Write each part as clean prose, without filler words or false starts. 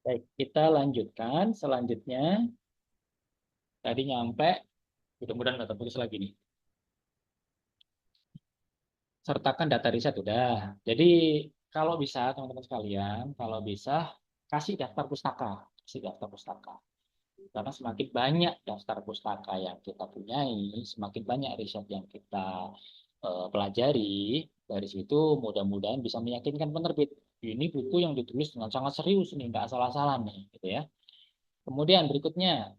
Baik, kita lanjutkan. Selanjutnya, tadi nyampe, mudah-mudahan nggak terputus lagi nih. Sertakan data riset udah. Jadi kalau bisa teman-teman sekalian, kalau bisa kasih daftar pustaka, kasih daftar pustaka. Karena semakin banyak daftar pustaka yang kita punyai, semakin banyak riset yang kita pelajari, dari situ mudah-mudahan bisa meyakinkan penerbit. Ini buku yang ditulis dengan sangat serius nih, nggak asal-asalan nih, gitu ya. Kemudian berikutnya,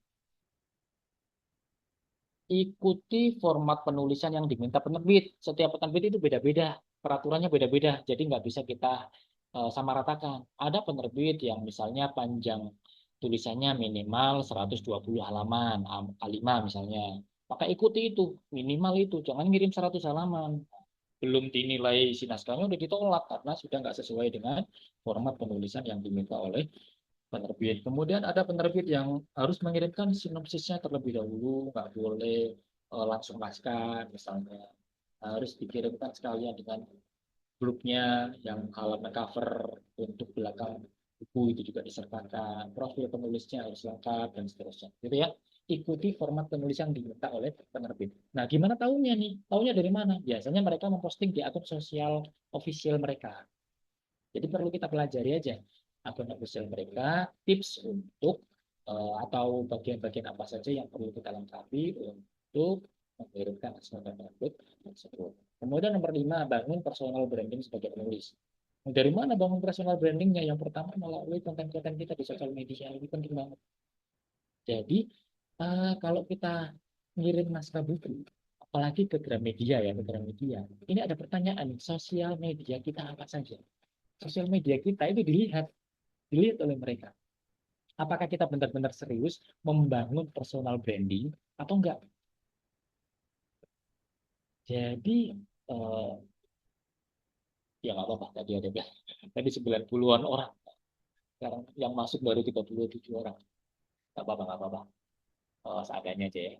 ikuti format penulisan yang diminta penerbit. Setiap penerbit itu beda-beda, peraturannya beda-beda, jadi nggak bisa kita samaratakan. Ada penerbit yang misalnya panjang tulisannya minimal 120 halaman, A5 misalnya. Maka ikuti itu, minimal itu, jangan ngirim 100 halaman. Belum dinilai si naskahnya udah ditolak karena sudah nggak sesuai dengan format penulisan yang diminta oleh penerbit. Kemudian ada penerbit yang harus mengirimkan sinopsisnya terlebih dahulu, nggak boleh langsung naskah misalnya. Harus dikirimkan sekalian dengan grupnya yang halaman cover untuk belakang buku itu juga disertakan. Profil penulisnya harus lengkap dan seterusnya. Gitu ya. Ikuti format penulis yang diminta oleh penerbit. Nah, gimana tahunya nih? Tahunya dari mana? Biasanya mereka memposting di akun sosial official mereka. Jadi perlu kita pelajari aja akun official mereka, tips untuk atau bagian-bagian apa saja yang perlu kita lengkapi untuk mengirimkan hasil tersebut. Kemudian nomor 5, bangun personal branding sebagai penulis. Dari mana bangun personal brandingnya? Yang pertama melalui konten-konten kita di sosial media, ini penting banget. Jadi kalau kita ngirim naskah buku, apalagi ke Gramedia ya, ke Gramedia, ini ada pertanyaan, sosial media kita apa saja? Sosial media kita itu dilihat oleh mereka. Apakah kita benar-benar serius membangun personal branding atau enggak? Jadi eh, ya nggak apa-apa tadi ada tadi 90-an orang, sekarang yang masuk baru 37 orang. Nggak apa-apa, nggak apa-apa. Seadanya aja ya.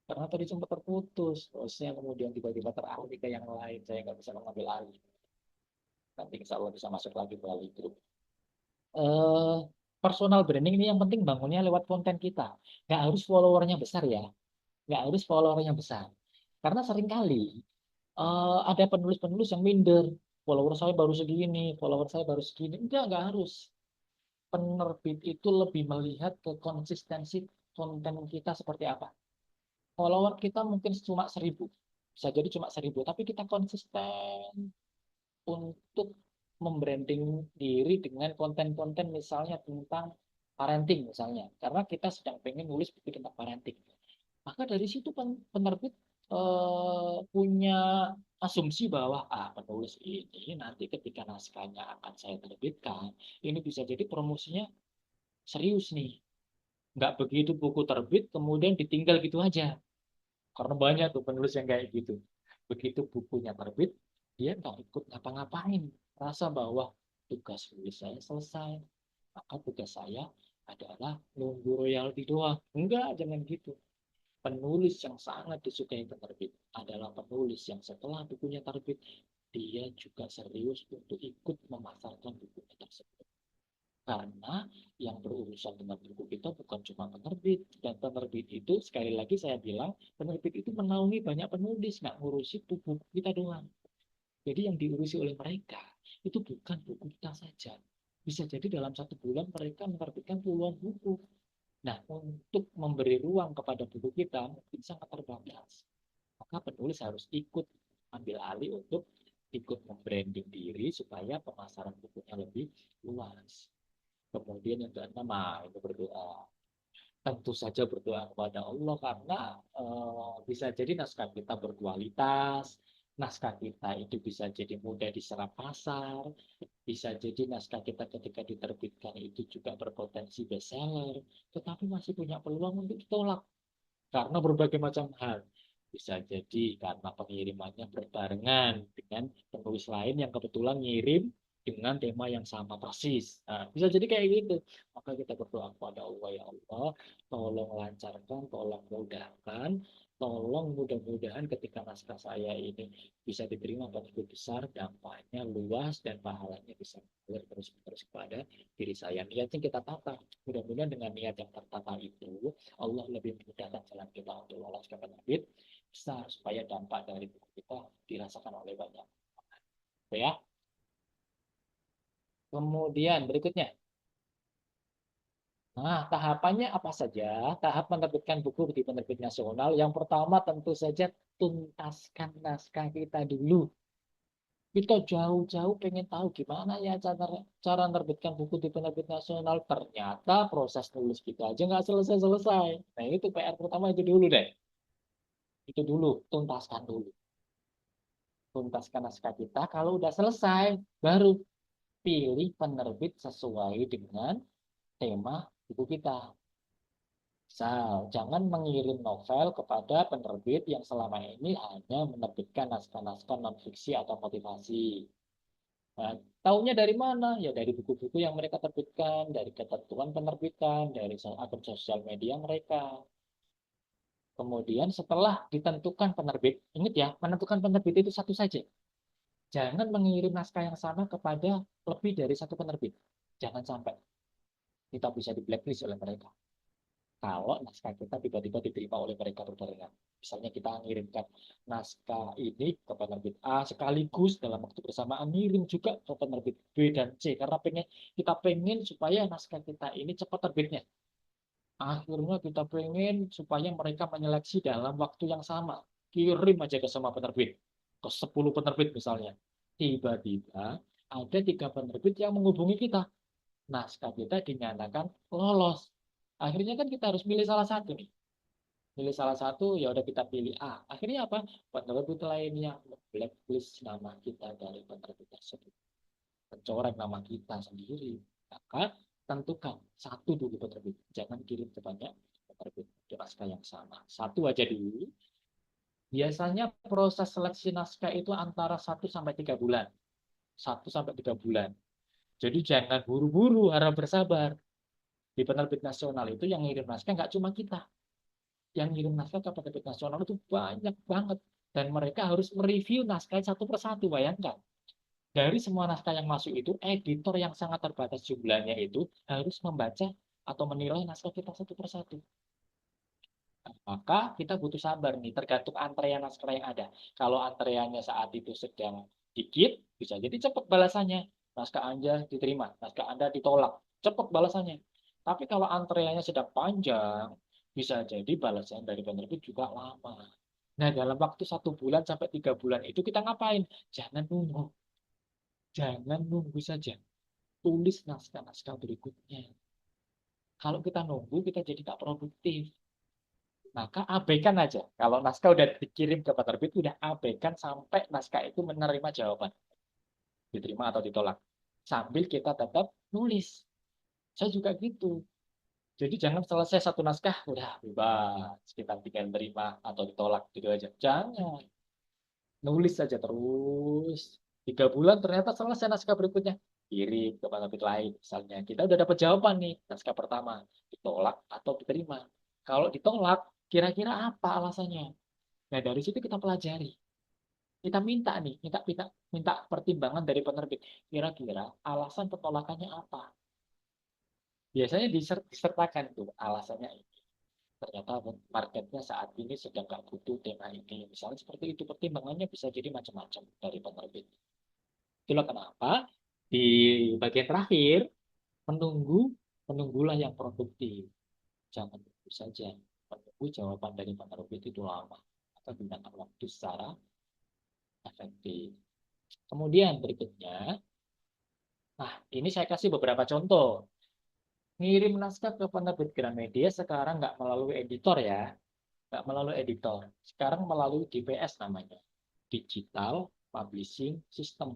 Karena tadi sempat terputus, terusnya kemudian tiba-tiba teralih ke yang lain, saya nggak bisa mengambil alih. Nanti insya Allah bisa masuk lagi melalui grup. eh Personal branding ini yang penting bangunnya lewat konten kita. Nggak harus followernya besar ya. Nggak harus followernya besar. Karena seringkali ada penulis-penulis yang minder. Follower saya baru segini, follower saya baru segini. Enggak harus. Penerbit itu lebih melihat ke konsistensi konten kita seperti apa. Follower kita mungkin cuma 1.000. Bisa jadi cuma 1.000, tapi kita konsisten untuk membranding diri dengan konten-konten misalnya tentang parenting misalnya. Karena kita sedang pengen nulis buku tentang parenting. Maka dari situ penerbit punya asumsi bahwa penulis ini nanti ketika naskahnya akan saya terbitkan, ini bisa jadi promosinya serius nih. Nggak begitu buku terbit kemudian ditinggal gitu aja. Karena banyak tuh penulis yang kayak gitu. Begitu bukunya terbit, dia nggak ikut ngapa-ngapain. Rasa bahwa tugas tulis saya selesai, maka tugas saya adalah nunggu royalti doang. Enggak, jangan gitu. Penulis yang sangat disukai penerbit adalah penulis yang setelah bukunya terbit, dia juga serius untuk ikut memasarkan bukunya tersebut. Karena yang berurusan dengan buku kita bukan cuma penerbit. Dan penerbit itu, sekali lagi saya bilang, penerbit itu menaungi banyak penulis, nggak ngurusi buku kita doang. Jadi yang diurusi oleh mereka, itu bukan buku kita saja. Bisa jadi dalam 1 bulan mereka menerbitkan puluhan buku. Nah, untuk memberi ruang kepada buku kita mungkin sangat terbatas. Maka penulis harus ikut ambil alih untuk ikut membranding diri supaya pemasaran bukunya lebih luas. Kemudian yang keenam, itu berdoa. Tentu saja berdoa kepada Allah karena bisa jadi naskah kita berkualitas, naskah kita itu bisa jadi mudah diserap pasar, bisa jadi naskah kita ketika diterbitkan itu juga berpotensi bestseller, tetapi masih punya peluang untuk ditolak karena berbagai macam hal. Bisa jadi karena pengirimannya berbarengan dengan penulis lain yang kebetulan ngirim dengan tema yang sama persis. Nah, bisa jadi kayak gitu. Maka kita berdoa kepada Allah, ya Allah, tolong lancarkan, tolong mudahkan tolong mudah-mudahan ketika naskah saya ini bisa diterima begitu besar, dampaknya luas, dan pahalanya bisa mengalir terus-menerus kepada diri saya. Niatnya kita tata. Mudah-mudahan dengan niat yang tertata itu, Allah lebih memudahkan jalan kita untuk lolos ke penerbit besar, supaya dampak dari buku kita dirasakan oleh banyak. Oke ya. Kemudian berikutnya. Nah, tahapannya apa saja? Tahap menerbitkan buku di penerbit nasional. Yang pertama tentu saja tuntaskan naskah kita dulu. Kita jauh-jauh pengen tahu gimana ya cara menerbitkan buku di penerbit nasional. Ternyata proses nulis kita aja nggak selesai-selesai. Nah, itu PR pertama itu dulu deh. Itu dulu, tuntaskan dulu. Tuntaskan naskah kita. Kalau udah selesai, baru pilih penerbit sesuai dengan tema buku kita. Misal, jangan mengirim novel kepada penerbit yang selama ini hanya menerbitkan naskah-naskah non-fiksi atau motivasi. Nah, taunya dari mana? Ya dari buku-buku yang mereka terbitkan, dari ketentuan penerbitan, dari akun sosial media mereka. Kemudian setelah ditentukan penerbit, ingat ya, menentukan penerbit itu satu saja. Jangan mengirim naskah yang sama kepada lebih dari satu penerbit. Jangan sampai kita bisa di blacklist oleh mereka. Kalau naskah kita tiba-tiba diterima oleh mereka berbarengan. Misalnya kita mengirimkan naskah ini ke penerbit A sekaligus dalam waktu bersamaan ngirim juga ke penerbit B dan C karena kita pengen supaya naskah kita ini cepat terbitnya. Akhirnya kita pengen supaya mereka menyeleksi dalam waktu yang sama. Kirim aja ke semua penerbit. Ke 10 penerbit misalnya. Tiba-tiba ada 3 penerbit yang menghubungi kita. Naskah kita dinyatakan lolos. Akhirnya kan kita harus pilih salah satu nih. Pilih salah satu, ya udah kita pilih A. Akhirnya apa? Penerbit lainnya blacklist nama kita dari penerbit tersebut. Mencoreng nama kita sendiri. Maka tentukan satu dulu penerbit. Jangan kirim ke banyak penerbit untuk naskah yang sama. Satu aja dulu. Biasanya proses seleksi naskah itu antara 1 sampai 3 bulan. 1 sampai 3 bulan. Jadi jangan buru-buru, harap bersabar. Di penerbit nasional itu yang ngirim naskah nggak cuma kita. Yang ngirim naskah ke penerbit nasional itu banyak banget. Dan mereka harus mereview naskah satu persatu, bayangkan. Dari semua naskah yang masuk itu, editor yang sangat terbatas jumlahnya itu harus membaca atau menilai naskah kita satu persatu. Nah, maka kita butuh sabar nih, tergantung antrean naskah yang ada. Kalau antreannya saat itu sedang dikit, bisa jadi cepat balasannya. Naskah Anda diterima, naskah Anda ditolak, cepat balasannya. Tapi kalau antreannya sedang panjang, bisa jadi balasan dari penerbit juga lama. Nah, dalam waktu 1 bulan sampai 3 bulan itu kita ngapain? Jangan nunggu. Jangan nunggu saja. Tulis naskah-naskah berikutnya. Kalau kita nunggu, kita jadi tak produktif. Maka abaikan aja. Kalau naskah udah dikirim ke penerbit, udah abaikan sampai naskah itu menerima jawaban. Diterima atau ditolak. Sambil kita tetap nulis. Saya juga gitu. Jadi jangan selesai satu naskah, udah bebas. Kita tinggal terima atau ditolak gitu aja. Jangan. Nulis saja terus. 3 bulan ternyata selesai naskah berikutnya. Kirim ke penerbit lain. Misalnya kita udah dapat jawaban nih. Naskah pertama. Ditolak atau diterima. Kalau ditolak, kira-kira apa alasannya? Nah, dari situ kita pelajari. Kita minta nih, minta pertimbangan dari penerbit. Kira-kira alasan penolakannya apa? Biasanya disertakan tuh alasannya ini. Ternyata marketnya saat ini sedang nggak butuh tema ini. Misalnya seperti itu, pertimbangannya bisa jadi macam-macam dari penerbit. Itulah kenapa di bagian terakhir menunggulah yang produktif. Jangan tunggu saja. Menunggu jawaban dari penerbit itu lama. Atau gunakan waktu secara efektif. Kemudian berikutnya, nah ini saya kasih beberapa contoh. Ngirim naskah ke penerbit Gramedia sekarang nggak melalui editor ya. Nggak melalui editor. Sekarang melalui DPS namanya. Digital Publishing System.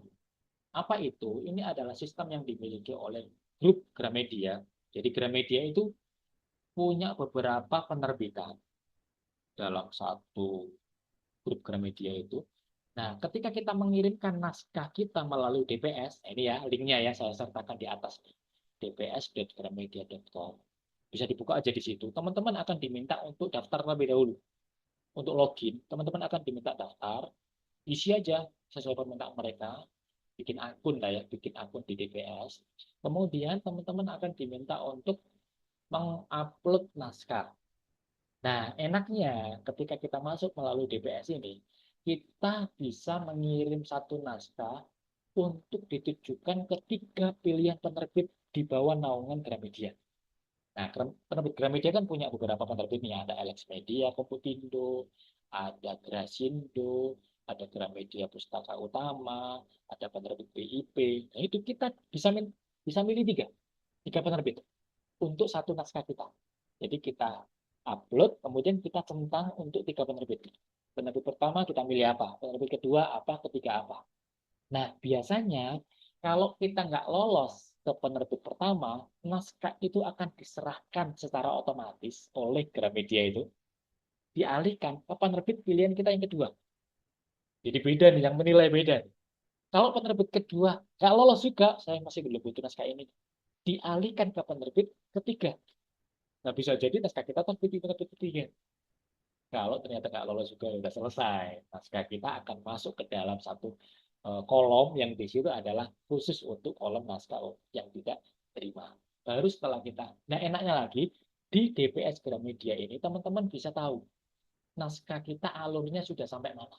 Apa itu? Ini adalah sistem yang dimiliki oleh grup Gramedia. Jadi Gramedia itu punya beberapa penerbitan dalam satu grup Gramedia itu. Nah, ketika kita mengirimkan naskah kita melalui DPS, ini ya linknya ya saya sertakan di atas nih, dps.gramedia.com. Bisa dibuka aja di situ. Teman-teman akan diminta untuk daftar terlebih dahulu. untuk login, teman-teman akan diminta daftar, isi aja sesuai permintaan mereka, bikin akun lah ya, bikin akun di DPS. Kemudian teman-teman akan diminta untuk mengupload naskah. Nah, enaknya ketika kita masuk melalui DPS ini, kita bisa mengirim satu naskah untuk ditujukan ke 3 pilihan penerbit di bawah naungan Gramedia. Nah, penerbit Gramedia kan punya beberapa penerbit nih, ada Alex Media, Komputindo, ada Grasindo, ada Gramedia Pustaka Utama, ada penerbit BIP. Nah, itu kita bisa milih tiga penerbit untuk satu naskah kita. Jadi kita upload, kemudian kita centang untuk 3 penerbit. Penerbit pertama kita milih apa, penerbit kedua apa, ketiga apa. Nah, biasanya kalau kita nggak lolos ke penerbit pertama, naskah itu akan diserahkan secara otomatis oleh Gramedia itu, dialihkan ke penerbit pilihan kita yang kedua. Jadi beda nih, yang menilai beda. Kalau penerbit kedua nggak lolos juga, saya masih belum butuh naskah ini, dialihkan ke penerbit ketiga. Nah, bisa jadi naskah kita terbit di penerbit ketiga. Kalau ternyata nggak lolos juga, sudah selesai. Naskah kita akan masuk ke dalam satu kolom yang di situ adalah khusus untuk kolom naskah yang tidak terima. Baru setelah kita, nah enaknya lagi, di DPS Gramedia ini teman-teman bisa tahu naskah kita alurnya sudah sampai mana.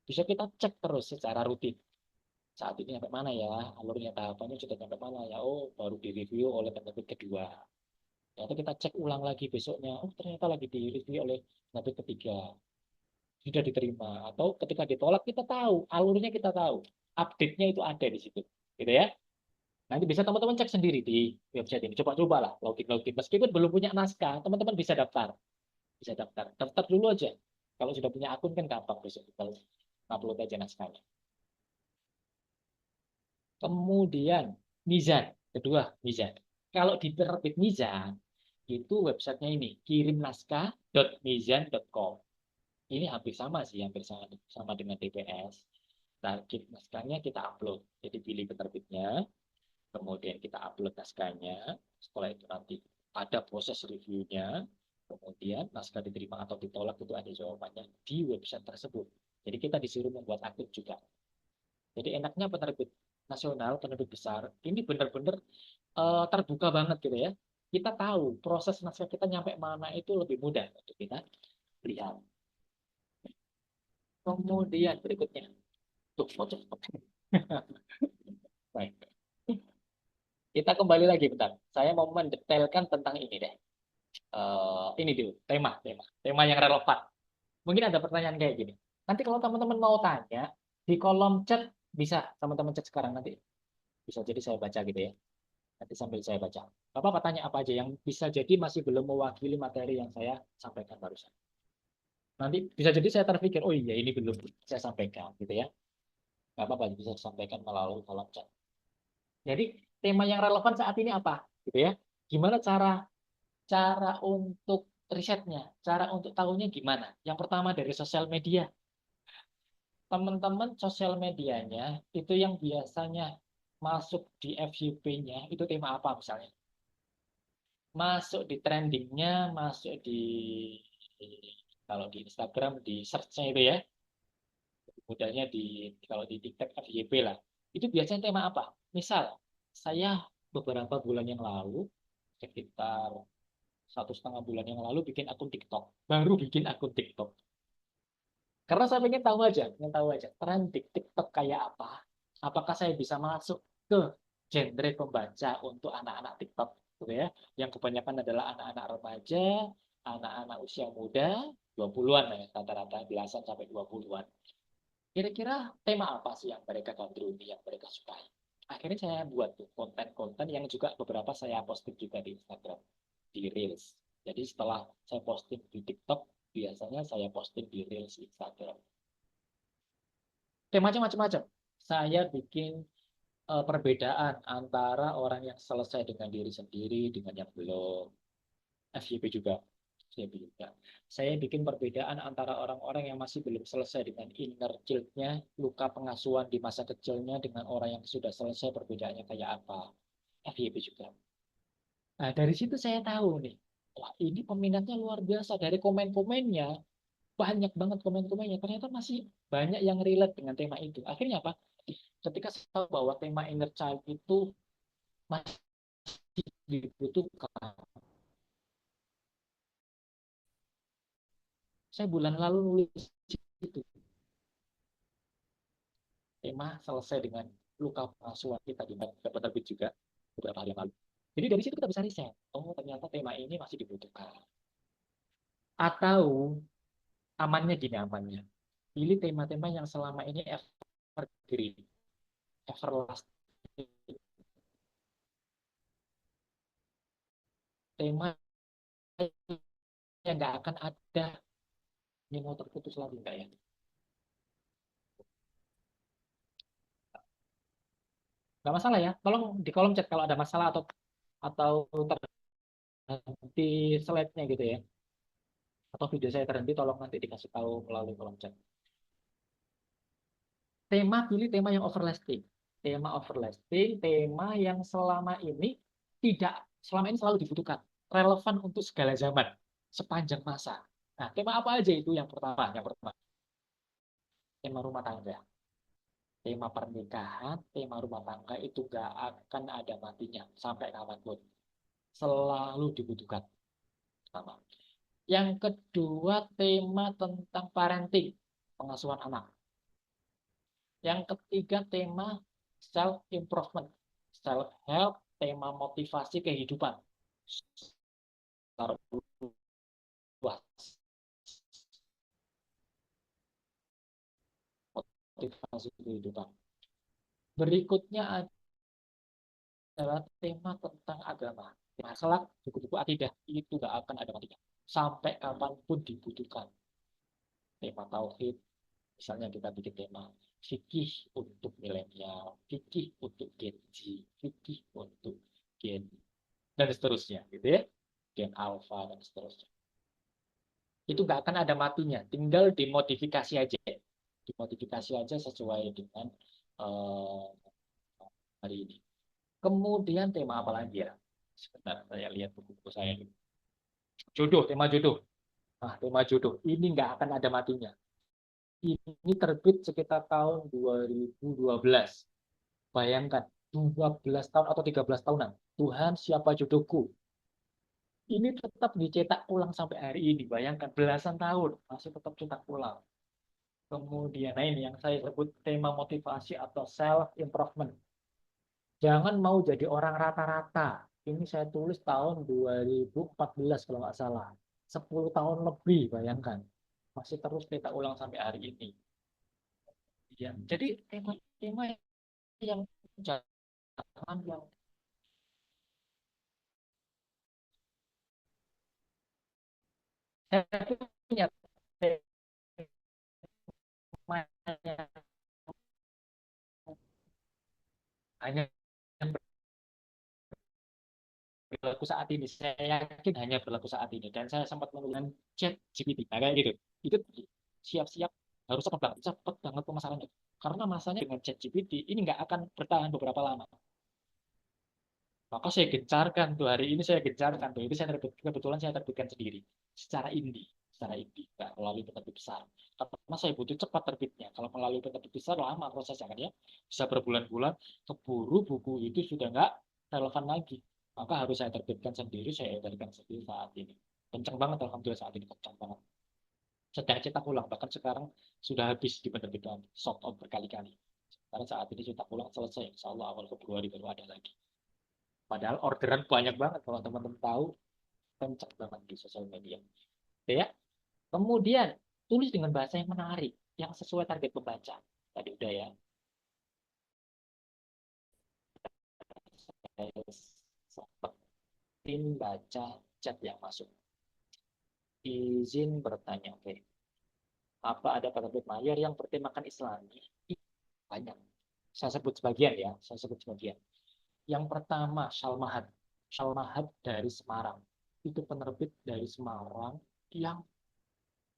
Bisa kita cek terus secara rutin. Saat ini sampai mana ya, alurnya tahapannya sudah sampai mana ya, oh baru direview oleh penerbit kedua. Nanti kita cek ulang lagi besoknya, oh ternyata lagi direview oleh penerbit ketiga, sudah diterima. Atau ketika ditolak kita tahu, alurnya kita tahu, update-nya itu ada di situ. Gitu ya. Nanti bisa teman-teman cek sendiri di website ini. Coba-coba lah login-login. Meskipun belum punya naskah, teman-teman bisa daftar. Bisa daftar. Daftar dulu aja. Kalau sudah punya akun kan gampang besok. Kalau upload aja naskahnya. Kemudian Mizan. Kedua, Mizan. Kalau di penerbit Mizan, itu websitenya ini, kirimnaskah.mizan.com. Ini hampir sama sih, hampir sama dengan DPS. Target naskahnya kita upload. Jadi pilih penerbitnya, kemudian kita upload naskahnya. Setelah itu nanti ada proses reviewnya, kemudian naskah diterima atau ditolak itu ada jawabannya di website tersebut. Jadi kita disuruh membuat akun juga. Jadi enaknya penerbit nasional, penerbit besar, ini benar-benar terbuka banget gitu ya. Kita tahu proses naskah kita nyampe mana itu lebih mudah untuk kita lihat. Kemudian berikutnya, tuh, baik. Kita kembali lagi bentar. Saya mau mendetailkan tentang ini deh. Ini dulu, tema yang relevan. Mungkin ada pertanyaan kayak gini. Nanti kalau teman-teman mau tanya di kolom chat bisa teman-teman chat sekarang nanti. Bisa jadi saya baca gitu ya. Nanti sambil saya baca. Bapak tanya apa aja yang bisa jadi masih belum mewakili materi yang saya sampaikan barusan. Nanti bisa jadi saya terpikir, oh iya ini belum saya sampaikan gitu ya. Nggak apa-apa, bisa disampaikan melalui kolom chat. Jadi tema yang relevan saat ini apa? Gitu ya. Gimana cara cara untuk risetnya, cara untuk tahunya gimana? Yang pertama dari sosial media. Teman-teman sosial medianya itu yang biasanya masuk di FYP-nya itu tema apa misalnya? Masuk di trendingnya, masuk kalau di Instagram di search-nya itu ya, mudahnya kalau di TikTok FYP lah. Itu biasanya tema apa? Misal saya beberapa bulan yang lalu sekitar 1,5 bulan yang lalu bikin akun TikTok, baru bikin akun TikTok. Karena saya pengen tahu aja tren di TikTok kayak apa. Apakah saya bisa masuk ke genre pembaca untuk anak-anak TikTok, gitu ya? Yang kebanyakan adalah anak-anak remaja, anak-anak usia muda, 20-an ya, rata-rata belasan sampai 20-an. Kira-kira tema apa sih yang mereka gandrungi, yang mereka sukai? Akhirnya saya buat tuh konten-konten yang juga beberapa saya posting juga di Instagram, di Reels. Jadi setelah saya posting di TikTok, biasanya saya posting di Reels Instagram. Temanya macam-macam. Saya bikin perbedaan antara orang yang selesai dengan diri sendiri dengan yang belum. FYP juga. FYP juga. Saya bikin perbedaan antara orang-orang yang masih belum selesai dengan inner child-nya, luka pengasuhan di masa kecilnya dengan orang yang sudah selesai perbedaannya kayak apa. FYP juga. Nah, dari situ saya tahu nih, wah ini peminatnya luar biasa. Dari komen-komennya, banyak banget komen-komennya. Ternyata masih banyak yang relate dengan tema itu. Akhirnya apa? Ketika saya tahu bahwa tema inner child itu masih dibutuhkan, saya bulan lalu nulis itu tema selesai dengan luka pengasuhan kita di dapat terbit juga beberapa hari yang lalu. Jadi dari situ kita bisa riset. Oh ternyata tema ini masih dibutuhkan. Atau amannya gini amannya. Pilih tema-tema yang selama ini evergreen, everlasting. Tema yang nggak akan ada ini mau terputus lagi nggak ya? Nggak masalah ya. Tolong di kolom chat kalau ada masalah atau terhenti slide-nya gitu ya. Atau video saya terhenti, tolong nanti dikasih tahu melalui kolom chat. Tema, pilih tema yang overlasting. Tema overlasting, tema yang selama ini selalu dibutuhkan. Relevan untuk segala zaman, sepanjang masa. Nah, tema apa aja itu yang pertama? Yang pertama, tema rumah tangga. Tema pernikahan, tema rumah tangga itu gak akan ada matinya sampai kapanpun. Selalu dibutuhkan. Pertama. Yang kedua, tema tentang parenting, pengasuhan anak. Yang ketiga, tema self-improvement, self-help, tema motivasi kehidupan. Motivasi kehidupan. Berikutnya adalah tema tentang agama. Masalah buku-buku akidah itu nggak akan ada matinya. Sampai kapanpun dibutuhkan. Tema tauhid, misalnya kita bikin tema fikih untuk milenial, fikih untuk Gen Z, fikih untuk Gen dan seterusnya, gitu ya, Gen Alpha dan seterusnya. Itu nggak akan ada matinya, tinggal dimodifikasi aja, sesuai dengan uh, hari ini. Kemudian tema apa lagi ya? Sebentar, saya lihat buku-buku saya dulu. Jodoh, tema jodoh. Nah, tema jodoh ini nggak akan ada matinya. Ini terbit sekitar tahun 2012. Bayangkan, 12 tahun atau 13 tahunan. Tuhan, siapa jodohku? Ini tetap dicetak ulang sampai hari ini. Bayangkan, belasan tahun masih tetap cetak ulang. Kemudian, nah ini yang saya sebut tema motivasi atau self-improvement. Jangan mau jadi orang rata-rata. Ini saya tulis tahun 2014 kalau nggak salah. 10 tahun lebih, bayangkan. Masih terus kita ulang sampai hari ini. Ya, jadi tema-tema yang jangan yang saya punya tema yang hanya berlaku saat ini. Saya yakin hanya berlaku saat ini. Dan saya sempat menggunakan chat GPT. Nah, kayak gitu. Itu siap-siap harus cepat banget pemasarannya. Karena masanya dengan chat GPT ini nggak akan bertahan beberapa lama. Maka saya gencarkan tuh hari ini saya gencarkan tuh itu saya kebetulan saya terbitkan sendiri secara indie nggak melalui penerbit besar karena saya butuh cepat terbitnya kalau melalui penerbit besar lama prosesnya kan ya bisa berbulan-bulan keburu buku itu sudah nggak relevan lagi maka harus saya terbitkan sendiri saya edarkan sendiri saat ini kencang banget alhamdulillah saat ini kencang banget sedang cetak ulang bahkan sekarang sudah habis di penerbitan sold out berkali-kali karena saat ini cetak ulang selesai insya Allah awal Februari baru ada lagi. Padahal orderan banyak banget kalau teman-teman tahu, kencang banget di sosial media. Oke ya. Kemudian tulis dengan bahasa yang menarik, yang sesuai target pembaca. Tadi udah ya. Saya sempetin baca chat yang masuk. Izin bertanya, oke. Apa ada penerbit mayor yang bertemakan Islami? Banyak. Saya sebut sebagian ya, saya sebut sebagian. Yang pertama, Syalmahad. Syalmahad dari Semarang. Itu penerbit dari Semarang yang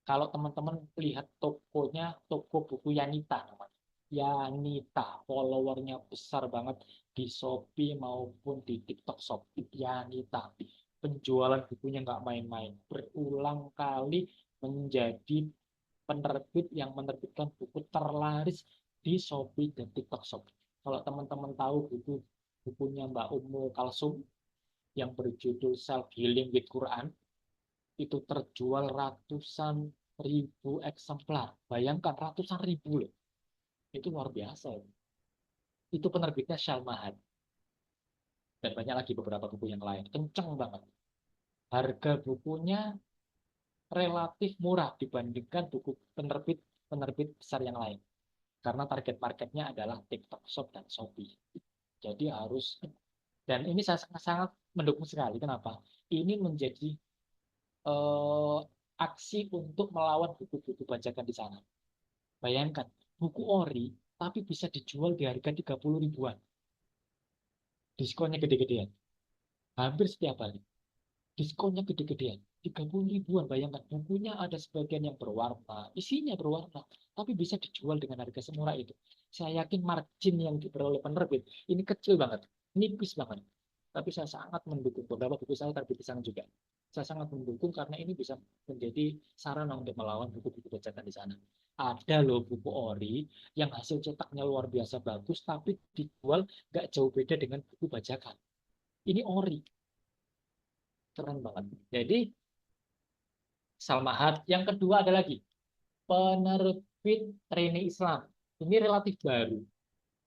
kalau teman-teman lihat tokonya, toko buku Yanita namanya. Yanita, followernya besar banget di Shopee maupun di TikTok Shop. Yanita, penjualan bukunya nggak main-main. Berulang kali menjadi penerbit yang menerbitkan buku terlaris di Shopee dan TikTok Shop. Kalau teman-teman tahu bukunya Mbak Ummu Kalsum yang berjudul Self Healing with Quran, itu terjual ratusan ribu eksemplar. Bayangkan ratusan ribu loh. Itu luar biasa. Itu penerbitnya Syalmahan. Dan banyak lagi beberapa buku yang lain. Kenceng banget. Harga bukunya relatif murah dibandingkan buku penerbit besar yang lain. Karena target marketnya adalah TikTok Shop dan Shopee. Jadi harus, dan ini saya sangat mendukung sekali. Kenapa? Ini menjadi eh, aksi untuk melawan buku-buku bajakan di sana. Bayangkan, buku ori, tapi bisa dijual di harga 30 ribuan. Diskonnya gede-gedean. Hampir setiap hari. Diskonnya gede-gedean. 30 ribuan, bayangkan. Bukunya ada sebagian yang berwarna. Isinya berwarna. Tapi bisa dijual dengan harga semurah itu. Saya yakin margin yang diperoleh penerbit, ini kecil banget. Nipis banget. Tapi saya sangat mendukung. Beberapa buku saya terbit di sana juga. Saya sangat mendukung karena ini bisa menjadi sarana untuk melawan buku-buku bajakan di sana. Ada loh buku ori yang hasil cetaknya luar biasa bagus, tapi dijual nggak jauh beda dengan buku bajakan. Ini ori, keren banget. Jadi Salmahat. Yang kedua ada lagi penerbit Rene Islam. Ini relatif baru,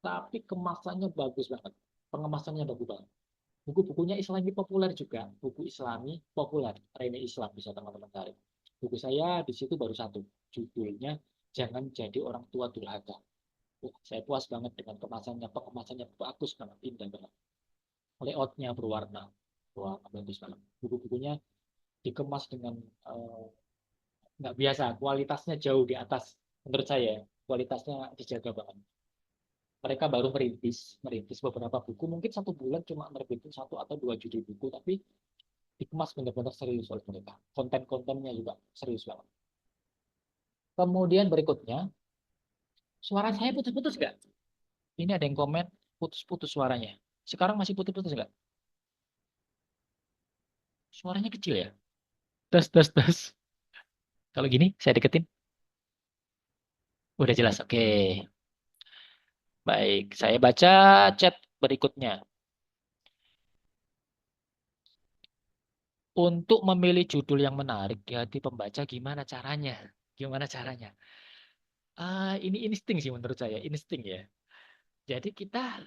tapi kemasannya bagus banget. Pengemasannya bagus banget. Buku-bukunya Islami populer juga, buku Islami populer, Rene Islam bisa teman-teman cari. Buku saya di situ baru satu, judulnya Jangan Jadi Orang Tua Durhaka. Saya puas banget dengan kemasannya, pengemasannya bagus banget, indah banget. Layoutnya berwarna, wah bagus banget. Buku-bukunya dikemas dengan nggak biasa, kualitasnya jauh di atas menurut saya, kualitasnya dijaga banget. Mereka baru merintis beberapa buku, mungkin 1 bulan cuma merbitin 1 atau 2 judul buku, tapi dikemas benar-benar serius oleh mereka. Konten-kontennya juga serius banget. Kemudian berikutnya, suara saya putus-putus nggak? Ini ada yang komen putus-putus suaranya. Sekarang masih putus-putus nggak? Suaranya kecil ya? Tes, tes, tes. Kalau gini, saya deketin. Udah jelas, oke. Baik, saya baca chat berikutnya. Untuk memilih judul yang menarik di hati pembaca, gimana caranya? Gimana caranya? Ini insting sih menurut saya, insting ya. Jadi kita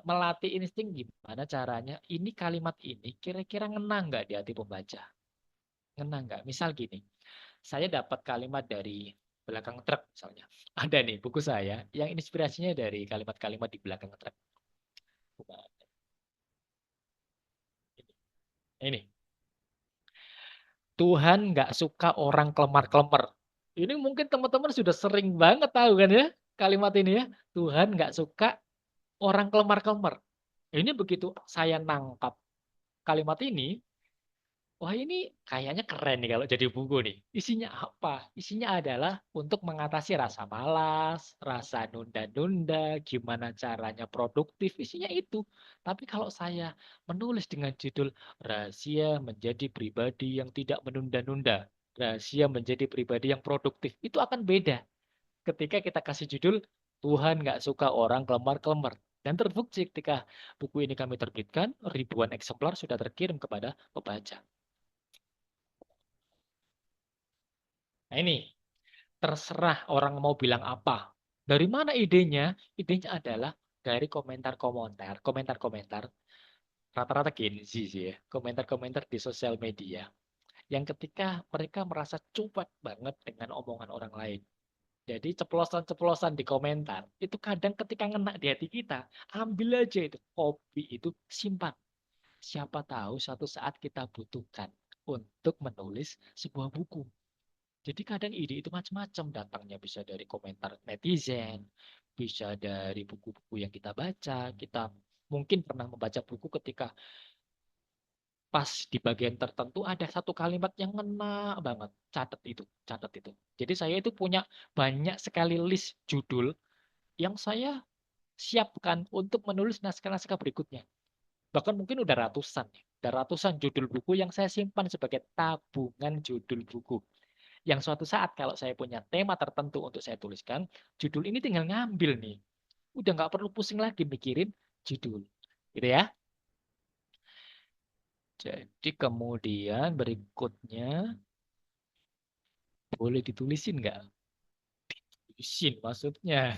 melatih insting gimana caranya? Ini kalimat ini kira-kira ngena nggak di hati pembaca? Ngena nggak? Misal gini, saya dapat kalimat dari belakang truk misalnya. Ada nih buku saya yang inspirasinya dari kalimat-kalimat di belakang truk. Ini, Tuhan nggak suka orang kelemar-kelemar. Ini mungkin teman-teman sudah sering banget tahu kan ya kalimat ini ya. Tuhan nggak suka orang kelemar-kelemar. Ini begitu saya nangkap kalimat ini, wah ini kayaknya keren nih kalau jadi buku nih. Isinya apa? Isinya adalah untuk mengatasi rasa malas, rasa nunda-nunda, gimana caranya produktif. Isinya itu. Tapi kalau saya menulis dengan judul Rahasia Menjadi Pribadi yang Tidak Menunda-nunda, Rahasia Menjadi Pribadi yang Produktif, itu akan beda ketika kita kasih judul Tuhan nggak suka orang kelemar-kelemar. Dan terbukti ketika buku ini kami terbitkan, ribuan eksemplar sudah terkirim kepada pembaca. Nah ini, terserah orang mau bilang apa. Dari mana idenya? Idenya adalah dari komentar-komentar, komentar-komentar, rata-rata Gen Z sih ya, komentar-komentar di sosial media. Yang ketika mereka merasa cuek banget dengan omongan orang lain. Jadi ceplosan-ceplosan di komentar, itu kadang ketika ngena di hati kita, ambil aja itu, copy itu, simpan. Siapa tahu suatu saat kita butuhkan untuk menulis sebuah buku. Jadi kadang ide itu macam-macam, datangnya bisa dari komentar netizen, bisa dari buku-buku yang kita baca. Kita mungkin pernah membaca buku ketika pas di bagian tertentu ada satu kalimat yang ngena banget. Catat itu, catat itu. Jadi saya itu punya banyak sekali list judul yang saya siapkan untuk menulis naskah-naskah berikutnya. Bahkan mungkin udah ratusan. Udah ratusan judul buku yang saya simpan sebagai tabungan judul buku. Yang suatu saat kalau saya punya tema tertentu untuk saya tuliskan, judul ini tinggal ngambil nih. Udah nggak perlu pusing lagi mikirin judul. Gitu ya. Jadi kemudian berikutnya, boleh ditulisin nggak? Tulisin maksudnya.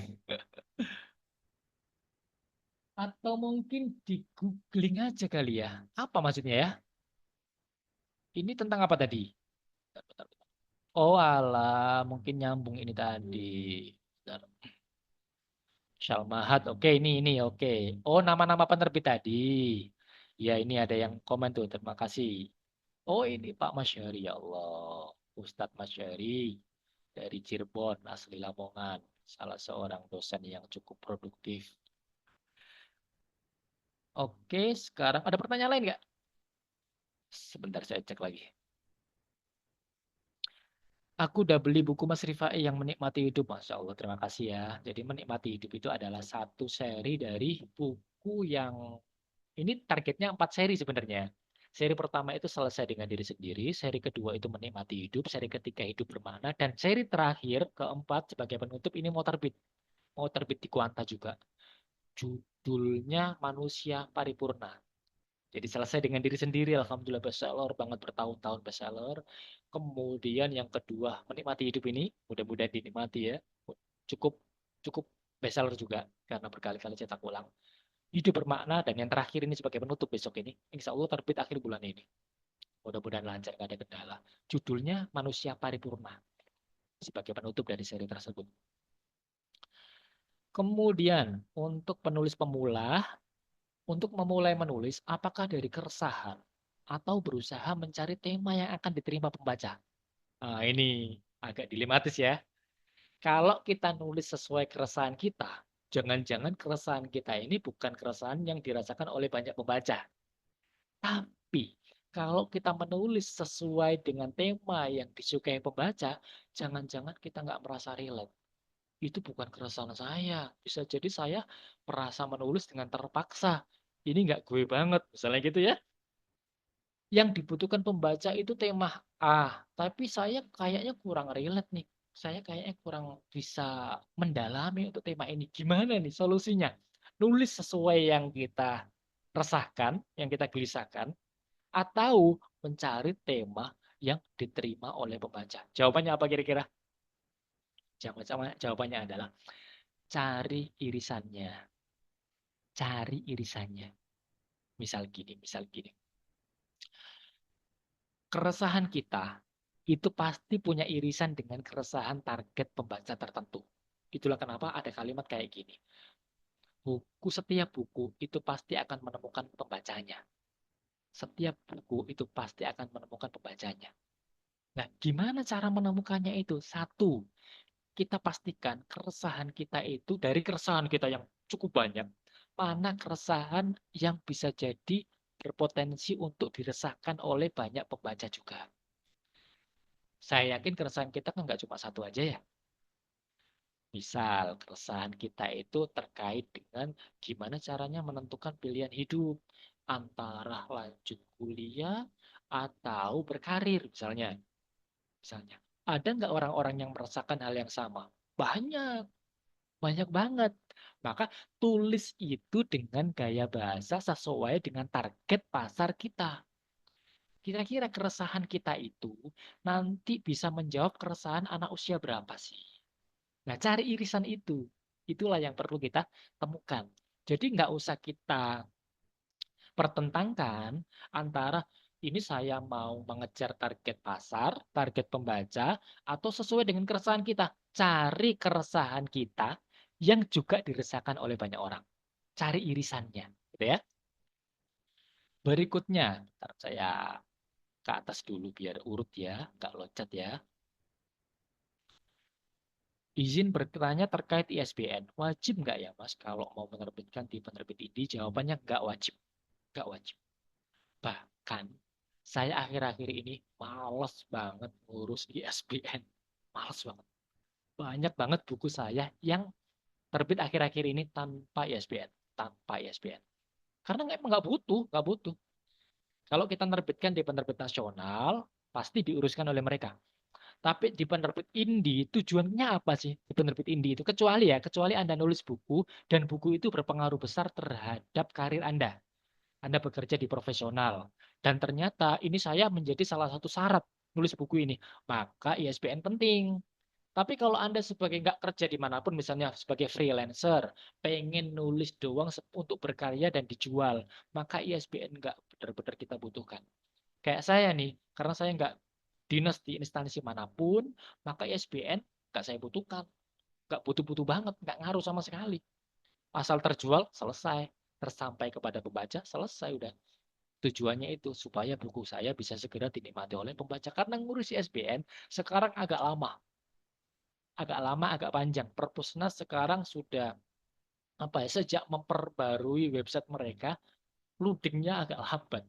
Atau mungkin di googling aja kali ya. Apa maksudnya ya? Ini tentang apa tadi? Bentar, bentar, bentar. Oh alah, mungkin nyambung ini tadi. Bentar. Syalmahat, oke ini oke. Oh nama-nama penerbit tadi. Ya ini ada yang komen tuh, terima kasih. Oh ini Pak Masyari, ya Allah. Ustadz Masyari dari Cirebon, asli Lamongan. Salah seorang dosen yang cukup produktif. Oke, sekarang ada pertanyaan lain nggak? Sebentar saya cek lagi. Aku udah beli buku Mas Rifai yang Menikmati Hidup. Masya Allah, terima kasih ya. Jadi Menikmati Hidup itu adalah satu seri dari buku yang ini targetnya 4 seri sebenarnya. Seri pertama itu Selesai Dengan Diri Sendiri, seri kedua itu Menikmati Hidup, seri ketiga Hidup Bermakna, dan seri terakhir keempat sebagai penutup ini mau terbit di Kuanta juga. Judulnya Manusia Paripurna. Jadi selesai dengan diri sendiri, alhamdulillah bestseller banget, bertahun-tahun bestseller. Kemudian yang kedua, Menikmati Hidup ini, mudah-mudahan dinikmati ya. Cukup cukup bestseller juga karena berkali-kali cetak ulang. Hidup Bermakna, dan yang terakhir ini sebagai penutup besok ini, insya Allah terbit akhir bulan ini. Mudah-mudahan lancar, gak ada kendala. Judulnya Manusia Paripurna sebagai penutup dari seri tersebut. Kemudian untuk penulis pemula, untuk memulai menulis, apakah dari keresahan atau berusaha mencari tema yang akan diterima pembaca? Nah, ini agak dilematis ya. Kalau kita nulis sesuai keresahan kita, jangan-jangan keresahan kita ini bukan keresahan yang dirasakan oleh banyak pembaca. Tapi kalau kita menulis sesuai dengan tema yang disukai pembaca, jangan-jangan kita nggak merasa relate. Itu bukan keresahan saya. Bisa jadi saya merasa menulis dengan terpaksa. Ini nggak gue banget, misalnya gitu ya. Yang dibutuhkan pembaca itu tema A, tapi saya kayaknya kurang relate nih. Saya kayaknya kurang bisa mendalami untuk tema ini. Gimana nih solusinya? Nulis sesuai yang kita resahkan, yang kita gelisahkan, atau mencari tema yang diterima oleh pembaca. Jawabannya apa kira-kira? Jawabannya adalah cari irisannya. Cari irisannya. Misal gini. Keresahan kita itu pasti punya irisan dengan keresahan target pembaca tertentu. Itulah kenapa ada kalimat kayak gini. Setiap buku itu pasti akan menemukan pembacanya. Setiap buku itu pasti akan menemukan pembacanya. Nah, gimana cara menemukannya itu? Satu, kita pastikan keresahan kita itu dari keresahan kita yang cukup banyak. Mana keresahan yang bisa jadi berpotensi untuk diresahkan oleh banyak pembaca juga. Saya yakin keresahan kita kan nggak cuma satu aja ya. Misal keresahan kita itu terkait dengan gimana caranya menentukan pilihan hidup antara lanjut kuliah atau berkarir misalnya. Misalnya, ada nggak orang-orang yang merasakan hal yang sama? Banyak, banyak banget. Maka tulis itu dengan gaya bahasa sesuai dengan target pasar kita. Kira-kira keresahan kita itu nanti bisa menjawab keresahan anak usia berapa sih? Nah, cari irisan itu. Itulah yang perlu kita temukan. Jadi nggak usah kita pertentangkan antara ini saya mau mengejar target pasar, target pembaca, atau sesuai dengan keresahan kita. Cari keresahan kita yang juga dirasakan oleh banyak orang. Cari irisannya. Gitu ya. Berikutnya, ntar saya ke atas dulu biar urut ya, nggak loncat ya. Izin bertanya terkait ISBN. Wajib nggak ya Mas kalau mau menerbitkan di penerbit ini? Jawabannya nggak wajib. Nggak wajib. Bahkan saya akhir-akhir ini males banget ngurus ISBN. Males banget. Banyak banget buku saya yang terbit akhir-akhir ini tanpa ISBN. Tanpa ISBN. Karena emang nggak butuh. Nggak butuh. Kalau kita menerbitkan di penerbit nasional, pasti diuruskan oleh mereka. Tapi di penerbit indie, tujuannya apa sih di penerbit indie itu? Kecuali Anda nulis buku, dan buku itu berpengaruh besar terhadap karir Anda. Anda bekerja di profesional. Dan ternyata ini saya menjadi salah satu syarat nulis buku ini. Maka ISBN penting. Tapi kalau Anda sebagai nggak kerja dimanapun, misalnya sebagai freelancer, pengen nulis doang untuk berkarya dan dijual, maka ISBN nggak benar-benar kita butuhkan. Kayak saya nih, karena saya nggak dinas di instansi manapun, maka ISBN nggak saya butuhkan. Nggak butuh-butuh banget, nggak ngaruh sama sekali. Asal terjual, selesai. Tersampai kepada pembaca, selesai udah. Tujuannya itu supaya buku saya bisa segera dinikmati oleh pembaca. Karena ngurus ISBN sekarang agak lama. Agak panjang. Perpusnas sekarang sudah sejak memperbarui website mereka, loadingnya agak lambat.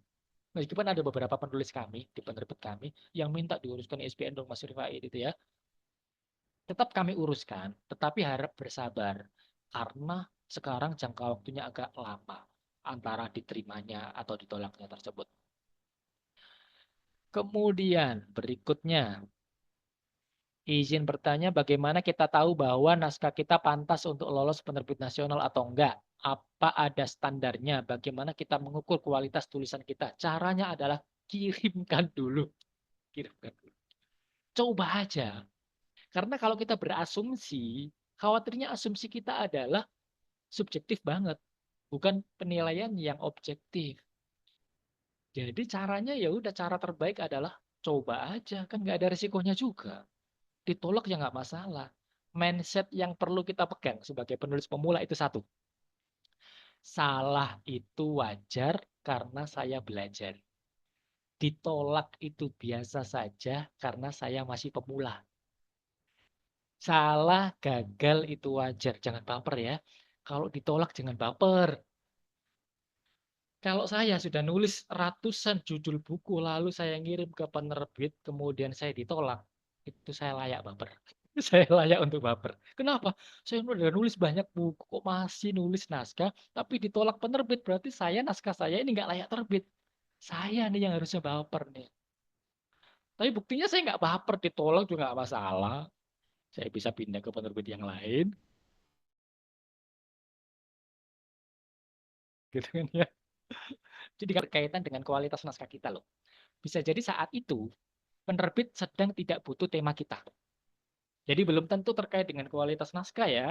Meskipun ada beberapa penulis kami di penerbit kami yang minta diuruskan ISBN dong Mas Rifai itu ya. Tetap kami uruskan, tetapi harap bersabar karena sekarang jangka waktunya agak lama antara diterimanya atau ditolaknya tersebut. Kemudian berikutnya, izin bertanya bagaimana kita tahu bahwa naskah kita pantas untuk lolos penerbit nasional atau enggak? Apa ada standarnya? Bagaimana kita mengukur kualitas tulisan kita? Caranya adalah kirimkan dulu. Kirimkan dulu. Coba aja. Karena kalau kita berasumsi, khawatirnya asumsi kita adalah subjektif banget. Bukan penilaian yang objektif. Jadi caranya ya udah, cara terbaik adalah coba aja. Kan nggak ada risikonya juga. Ditolak ya nggak masalah. Mindset yang perlu kita pegang sebagai penulis pemula itu satu. Salah itu wajar karena saya belajar. Ditolak itu biasa saja karena saya masih pemula. Salah, gagal itu wajar. Jangan baper ya. Kalau ditolak jangan baper. Kalau saya sudah nulis ratusan judul buku, lalu saya ngirim ke penerbit, kemudian saya ditolak, itu saya layak baper. Saya layak untuk baper. Kenapa? Saya udah nulis banyak buku, kok masih nulis naskah, tapi ditolak penerbit, berarti naskah saya ini nggak layak terbit. Saya nih yang harusnya baper nih. Tapi buktinya saya nggak baper, ditolak juga nggak masalah. Saya bisa pindah ke penerbit yang lain, gitu kan ya. Jadi berkaitan dengan kualitas naskah kita loh. Bisa jadi saat itu penerbit sedang tidak butuh tema kita. Jadi belum tentu terkait dengan kualitas naskah ya.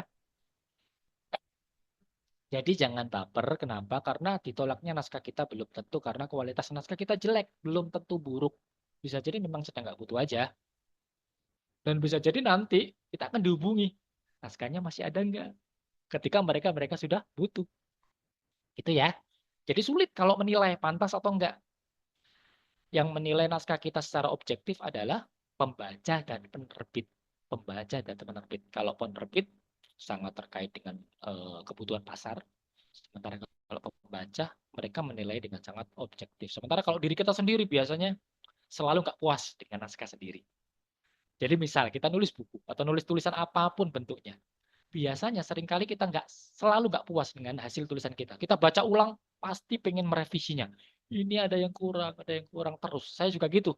Jadi jangan baper. Kenapa? Karena ditolaknya naskah kita belum tentu karena kualitas naskah kita jelek, belum tentu buruk. Bisa jadi memang sedang nggak butuh aja. Dan bisa jadi nanti kita akan dihubungi. Naskahnya masih ada nggak? Ketika mereka sudah butuh. Itu ya. Jadi sulit kalau menilai pantas atau enggak. Yang menilai naskah kita secara objektif adalah pembaca dan penerbit. Pembaca dan penerbit. Kalau penerbit sangat terkait dengan kebutuhan pasar. Sementara kalau pembaca, mereka menilai dengan sangat objektif. Sementara kalau diri kita sendiri biasanya selalu nggak puas dengan naskah sendiri. Jadi misal kita nulis buku atau nulis tulisan apapun bentuknya, biasanya seringkali kita selalu nggak puas dengan hasil tulisan kita. Kita baca ulang, pasti pengen merevisinya. Ini ada yang kurang terus. Saya juga gitu.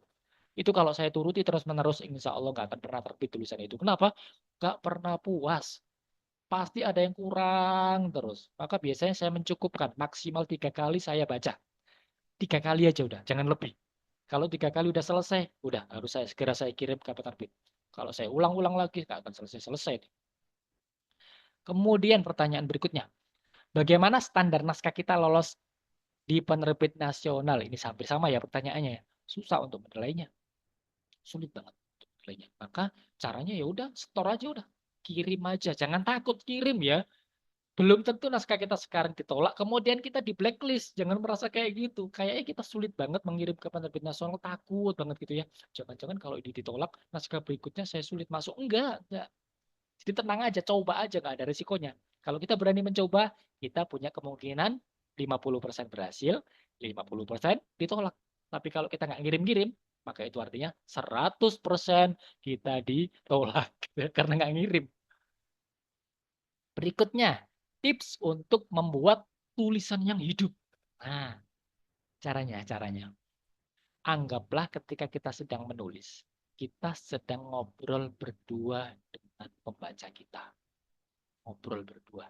Itu kalau saya turuti terus-menerus, insya Allah nggak akan pernah terbit tulisan itu. Kenapa? Nggak pernah puas. Pasti ada yang kurang terus. Maka biasanya saya mencukupkan. Maksimal 3 kali saya baca. 3 kali aja udah, jangan lebih. Kalau 3 kali udah selesai, udah harus segera saya kirim ke penerbit. Kalau saya ulang-ulang lagi, nggak akan selesai-selesai. Kemudian pertanyaan berikutnya, bagaimana standar naskah kita lolos di penerbit nasional? Ini hampir sama ya pertanyaannya ya. Susah untuk menilainya, sulit banget untuk menilainya. Maka caranya ya udah, store aja udah, kirim aja, jangan takut kirim ya. Belum tentu naskah kita sekarang ditolak, kemudian kita di blacklist. Jangan merasa kayak gitu. Kayaknya kita sulit banget mengirim ke penerbit nasional, takut banget gitu ya. Jangan-jangan kalau ini ditolak, naskah berikutnya saya sulit masuk. Enggak. Jadi tenang aja, coba aja, nggak ada risikonya. Kalau kita berani mencoba, kita punya kemungkinan 50% berhasil, 50% ditolak. Tapi kalau kita nggak ngirim-ngirim, maka itu artinya 100% kita ditolak karena nggak ngirim. Berikutnya, tips untuk membuat tulisan yang hidup. Nah, caranya. Anggaplah ketika kita sedang menulis. Kita sedang ngobrol berdua dengan pembaca kita. Ngobrol berdua.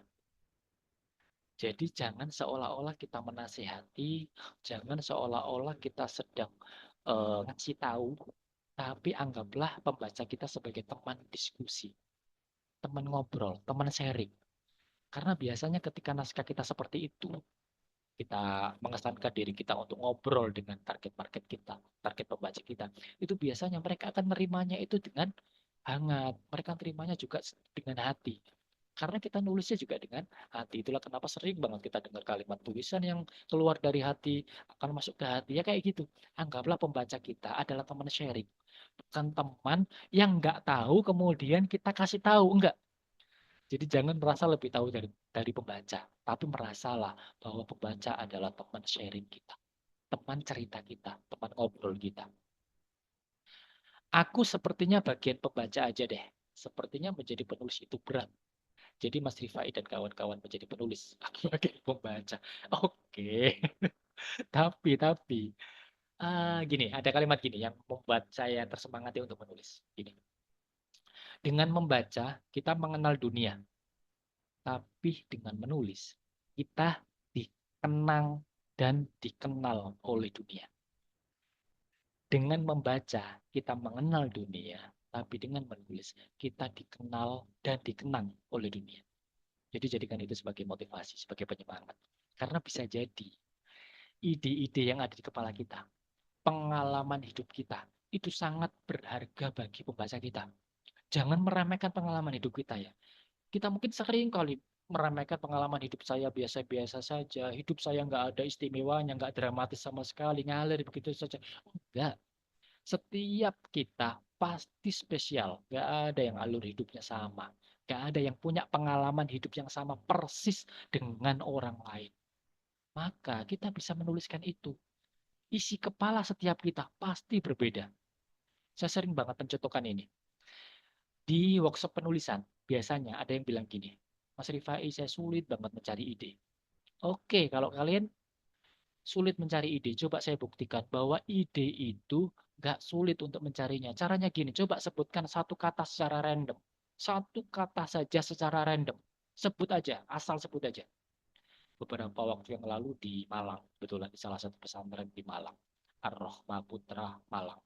Jadi jangan seolah-olah kita menasehati, jangan seolah-olah kita sedang ngasih tahu, tapi anggaplah pembaca kita sebagai teman diskusi, teman ngobrol, teman sharing. Karena biasanya ketika naskah kita seperti itu, kita mengesankan diri kita untuk ngobrol dengan target market kita, target pembaca kita, itu biasanya mereka akan menerimanya itu dengan hangat, mereka terimanya juga dengan hati. Karena kita nulisnya juga dengan hati. Itulah kenapa sering banget kita dengar kalimat tulisan yang keluar dari hati, akan masuk ke hati. Ya kayak gitu. Anggaplah pembaca kita adalah teman sharing. Bukan teman yang nggak tahu kemudian kita kasih tahu. Enggak. Jadi jangan merasa lebih tahu dari pembaca. Tapi merasalah bahwa pembaca adalah teman sharing kita. Teman cerita kita. Teman ngobrol kita. Aku sepertinya bagian pembaca aja deh. Sepertinya menjadi penulis itu berat. Jadi Mas Rifai dan kawan-kawan menjadi penulis. Aku sebagai pembaca. Oke. Tapi gini, ada kalimat gini yang membuat saya tersemangati untuk menulis. Gini. Dengan membaca, kita mengenal dunia. Tapi dengan menulis, kita dikenang dan dikenal oleh dunia. Dengan membaca, kita mengenal dunia. Tapi dengan menulis, kita dikenal dan dikenang oleh dunia. Jadi jadikan itu sebagai motivasi, sebagai penyemangat. Karena bisa jadi ide-ide yang ada di kepala kita, pengalaman hidup kita, itu sangat berharga bagi pembaca kita. Jangan meremehkan pengalaman hidup kita ya. Kita mungkin sering kali meremehkan pengalaman hidup saya biasa-biasa saja. Hidup saya nggak ada istimewanya, nggak dramatis sama sekali, ngalir begitu saja. Enggak. Setiap kita pasti spesial. Nggak ada yang alur hidupnya sama. Nggak ada yang punya pengalaman hidup yang sama persis dengan orang lain. Maka kita bisa menuliskan itu. Isi kepala setiap kita pasti berbeda. Saya sering banget mencontohkan ini. Di workshop penulisan, biasanya ada yang bilang gini, Mas Rifai, saya sulit banget mencari ide. Oke, kalau kalian sulit mencari ide, coba saya buktikan bahwa ide itu nggak sulit untuk mencarinya. Caranya gini, coba sebutkan satu kata secara random. Satu kata saja secara random. Sebut aja, asal sebut aja. Beberapa waktu yang lalu di Malang, kebetulan di salah satu pesantren di Malang, Ar-Rohma Putra Malang.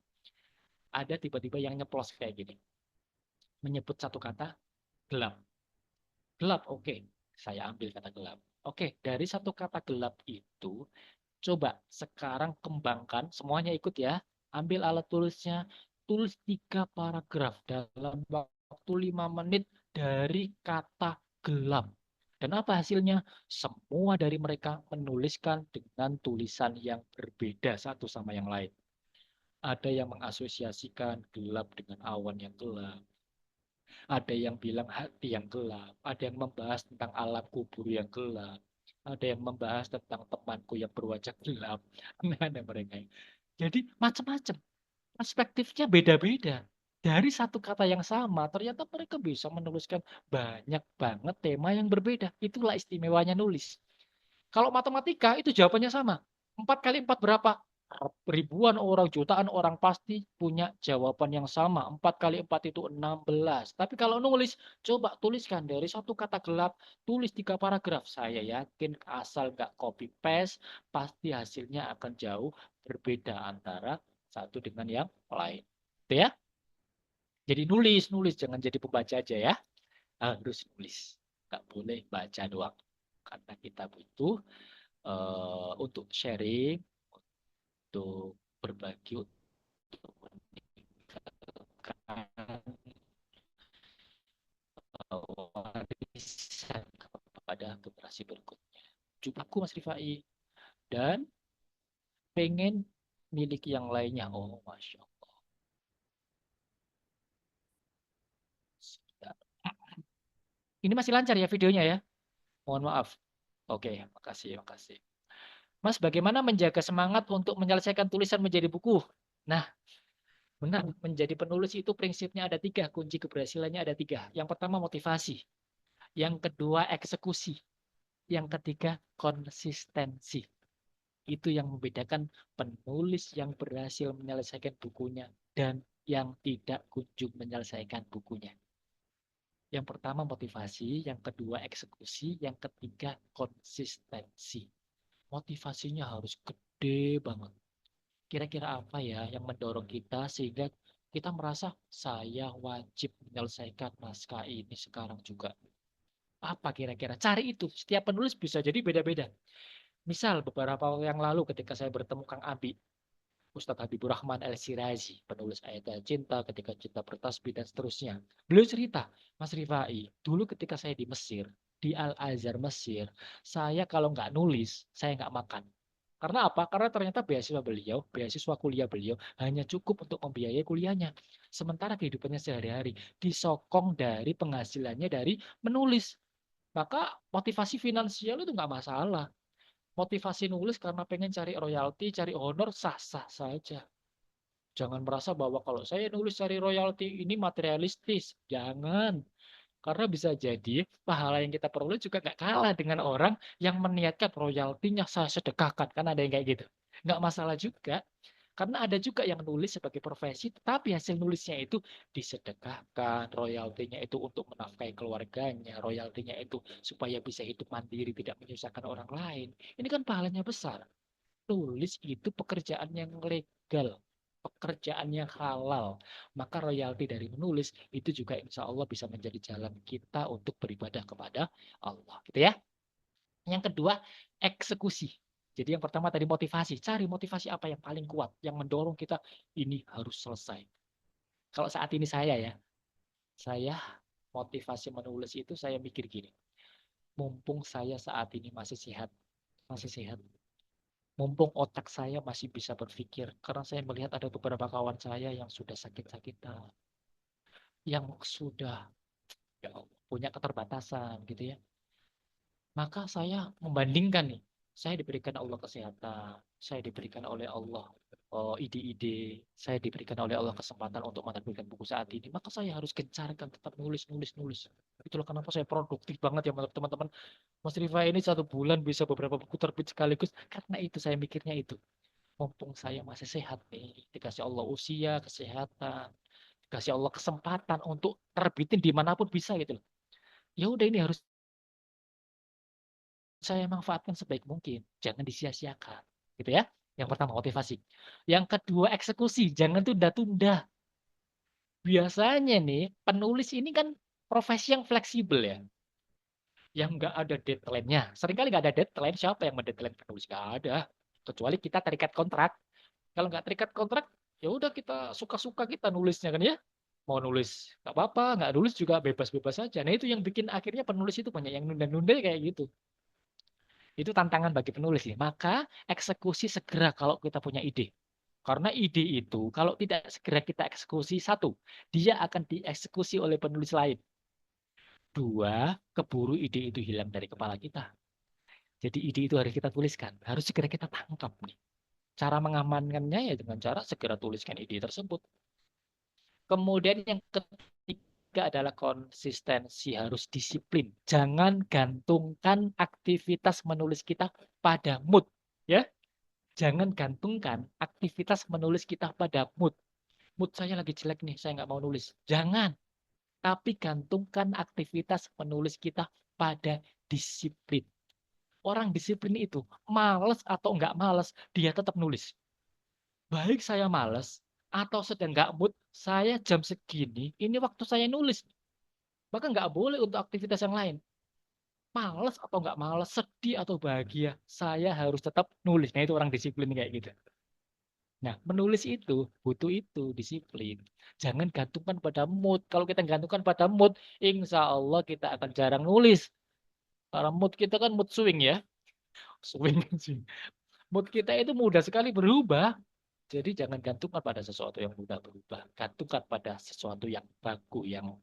Ada tiba-tiba yang nyeplos kayak gini. Menyebut satu kata, gelap. Gelap, oke. Saya ambil kata gelap. Oke, dari satu kata gelap itu, coba sekarang kembangkan, semuanya ikut ya. Ambil alat tulisnya, tulis 3 paragraf dalam waktu 5 menit dari kata gelap. Dan apa hasilnya? Semua dari mereka menuliskan dengan tulisan yang berbeda satu sama yang lain. Ada yang mengasosiasikan gelap dengan awan yang gelap. Ada yang bilang hati yang gelap. Ada yang membahas tentang alam kubur yang gelap. Ada yang membahas tentang temanku yang berwajah gelap. Ada mereka. Jadi macam-macam. Perspektifnya beda-beda. Dari satu kata yang sama, ternyata mereka bisa menuliskan banyak banget tema yang berbeda. Itulah istimewanya nulis. Kalau matematika itu jawabannya sama. 4 kali 4 berapa? Ribuan orang, jutaan orang pasti punya jawaban yang sama. 4 kali 4 itu 16. Tapi kalau nulis, coba tuliskan dari satu kata gelap, tulis 3 paragraf. Saya yakin asal nggak copy paste, pasti hasilnya akan jauh berbeda antara satu dengan yang lain. Itu ya. Jadi nulis, nulis. Jangan jadi pembaca aja ya. Harus nulis. Nggak boleh baca doang. Karena kita butuh untuk sharing, untuk berbagi, untuk meningkatkan warisan kepada generasi berikutnya. Jupaku Mas Rifai dan pengen milik yang lainnya. Oh, Masya Allah. Ini masih lancar ya videonya ya? Mohon maaf. Oke, makasih, makasih. Mas, bagaimana menjaga semangat untuk menyelesaikan tulisan menjadi buku? Nah, benar, menjadi penulis itu prinsipnya ada 3, kunci keberhasilannya ada 3. Yang pertama motivasi, yang kedua eksekusi, yang ketiga konsistensi. Itu yang membedakan penulis yang berhasil menyelesaikan bukunya dan yang tidak kunjung menyelesaikan bukunya. Yang pertama motivasi, yang kedua eksekusi, yang ketiga konsistensi. Motivasinya harus gede banget. Kira-kira apa ya yang mendorong kita sehingga kita merasa saya wajib menyelesaikan naskah ini sekarang juga. Apa kira-kira? Cari itu. Setiap penulis bisa jadi beda-beda. Misal beberapa waktu yang lalu ketika saya bertemu Kang Abi, Ustadz Habibur Rahman El-Sirazi, penulis Ayat Cinta, Ketika Cinta Bertasbih, dan seterusnya. Beliau cerita, Mas Rifai, dulu ketika saya di Mesir, di Al-Azhar Mesir, saya kalau nggak nulis, saya nggak makan. Karena apa? Karena ternyata beasiswa kuliah beliau, hanya cukup untuk membiayai kuliahnya. Sementara kehidupannya sehari-hari disokong dari penghasilannya dari menulis. Maka motivasi finansial itu nggak masalah. Motivasi nulis karena pengen cari royalti, cari honor, sah-sah saja. Jangan merasa bahwa kalau saya nulis cari royalti ini materialistis. Jangan. Karena bisa jadi pahala yang kita peroleh juga nggak kalah dengan orang yang meniatkan royaltinya saya sedekahkan. Kan ada yang kayak gitu. Nggak masalah juga. Karena ada juga yang nulis sebagai profesi, tetapi hasil nulisnya itu disedekahkan, royaltinya itu untuk menafkahi keluarganya, royaltinya itu supaya bisa hidup mandiri, tidak menyusahkan orang lain. Ini kan pahalanya besar. Tulis itu pekerjaan yang legal, pekerjaan yang halal. Maka royalti dari menulis itu juga insya Allah bisa menjadi jalan kita untuk beribadah kepada Allah. Gitu ya. Yang kedua, eksekusi. Jadi yang pertama tadi motivasi. Cari motivasi apa yang paling kuat, yang mendorong kita ini harus selesai. Kalau saat ini saya motivasi menulis itu saya mikir gini. Mumpung saya saat ini masih sehat. Mumpung otak saya masih bisa berpikir, karena saya melihat ada beberapa kawan saya yang sudah sakit-sakitan, yang sudah ya, punya keterbatasan gitu ya. Maka saya membandingkan nih, saya diberikan Allah kesehatan, saya diberikan oleh Allah ide-ide, saya diberikan oleh Allah kesempatan untuk menerbitkan buku saat ini, maka saya harus gencarkan tetap nulis, nulis, nulis. Itulah kenapa saya produktif banget ya teman-teman. Mas Rifa ini 1 bulan bisa beberapa buku terbit sekaligus, karena itu saya mikirnya itu. Mumpung saya masih sehat nih, dikasih Allah usia, kesehatan, dikasih Allah kesempatan untuk terbitin dimanapun bisa gitu loh. Ya udah ini harus saya manfaatkan sebaik mungkin, jangan disia-siakan, gitu ya. Yang pertama motivasi. Yang kedua eksekusi, jangan tunda-tunda. Biasanya nih penulis ini kan profesi yang fleksibel ya, yang nggak ada deadline-nya. Seringkali nggak ada deadline, siapa yang mendeadline penulis? Nggak ada. Kecuali kita terikat kontrak. Kalau nggak terikat kontrak, ya udah kita suka-suka kita nulisnya kan ya. Mau nulis nggak apa-apa, nggak nulis juga bebas-bebas saja. Nah itu yang bikin akhirnya penulis itu banyak yang nunda-nunda kayak gitu. Itu tantangan bagi penulis nih. Maka eksekusi segera kalau kita punya ide. Karena ide itu kalau tidak segera kita eksekusi, satu, dia akan dieksekusi oleh penulis lain. Dua, keburu ide itu hilang dari kepala kita. Jadi ide itu harus kita tuliskan, harus segera kita tangkap nih. Cara mengamankannya ya dengan cara segera tuliskan ide tersebut. Kemudian yang ketiga adalah konsistensi, harus disiplin. Jangan gantungkan aktivitas menulis kita pada mood, ya. Jangan gantungkan aktivitas menulis kita pada mood. Mood saya lagi jelek nih, saya nggak mau nulis. Jangan. Tapi gantungkan aktivitas menulis kita pada disiplin. Orang disiplin itu, males atau nggak males, dia tetap nulis. Baik saya males atau sedang nggak mood, saya jam segini, ini waktu saya nulis. Maka nggak boleh untuk aktivitas yang lain. Males atau nggak males, sedih atau bahagia, saya harus tetap nulis. Nah itu orang disiplin kayak gitu. Nah, menulis itu butuh itu disiplin. Jangan gantungkan pada mood. Kalau kita gantungkan pada mood, insya Allah kita akan jarang nulis. Karena mood kita kan mood swing ya. Swing sih. Mood kita itu mudah sekali berubah. Jadi jangan gantungkan pada sesuatu yang mudah berubah. Gantungkan pada sesuatu yang baku, yang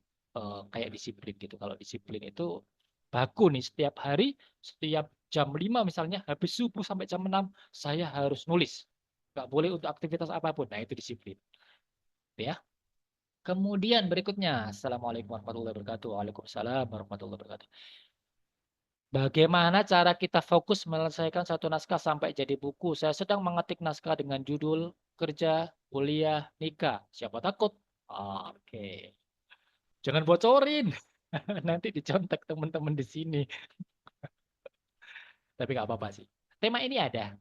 kayak disiplin gitu. Kalau disiplin itu baku nih. Setiap hari, setiap jam 5 misalnya, habis subuh sampai jam 6, saya harus nulis. Nggak boleh untuk aktivitas apapun. Nah, itu disiplin. Ya. Kemudian berikutnya. Assalamualaikum warahmatullahi wabarakatuh. Waalaikumsalam warahmatullahi wabarakatuh. Bagaimana cara kita fokus menyelesaikan satu naskah sampai jadi buku? Saya sedang mengetik naskah dengan judul kerja kuliah, nikah. Siapa takut? Oke. Jangan bocorin. Nanti dicontek teman-teman di sini. Tapi nggak apa-apa sih. Tema ini ada.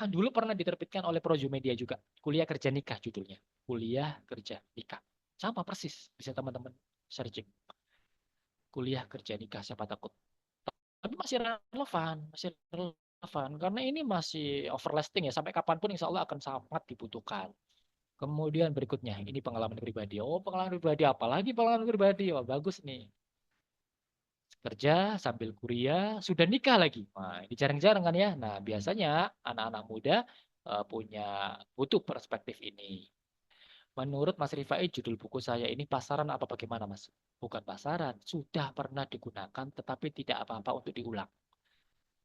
Dulu pernah diterbitkan oleh Projumedia juga. Kuliah kerja nikah judulnya. Kuliah kerja nikah. Sama persis. Bisa teman-teman searching. Kuliah kerja nikah siapa takut. Tapi masih relevan. Masih relevan. Karena ini masih overlasting ya. Sampai kapanpun insya Allah akan sangat dibutuhkan. Kemudian berikutnya. Ini pengalaman pribadi. Oh pengalaman pribadi. Apalagi pengalaman pribadi. Wah bagus nih. Kerja sambil kuliah, sudah nikah lagi. Nah, ini jarang-jarang kan ya. Nah, biasanya anak-anak muda punya butuh perspektif ini. Menurut Mas Rifai, judul buku saya ini pasaran apa bagaimana, Mas? Bukan pasaran, sudah pernah digunakan tetapi tidak apa-apa untuk diulang.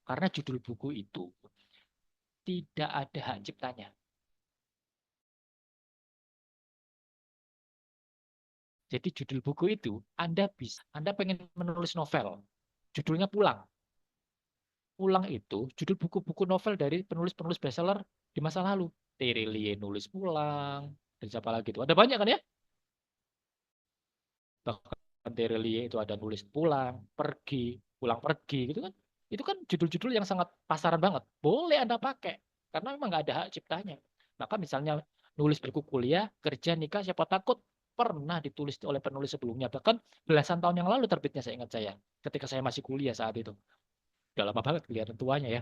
Karena judul buku itu tidak ada hak ciptanya. Jadi judul buku itu Anda pengen menulis novel, judulnya Pulang. Pulang itu judul buku-buku novel dari penulis-penulis bestseller di masa lalu. Terelie nulis Pulang, dan siapa lagi itu? Ada banyak kan ya? Bahkan Terelie itu ada nulis Pulang, Pergi, Pulang Pergi gitu kan. Itu kan judul-judul yang sangat pasaran banget. Boleh Anda pakai karena memang nggak ada hak ciptanya. Maka misalnya nulis buku kuliah, kerja, nikah, siapa takut pernah ditulis oleh penulis sebelumnya. Bahkan belasan tahun yang lalu terbitnya saya ingat saya. Ketika saya masih kuliah saat itu. Udah lama banget kelihatan tuanya ya.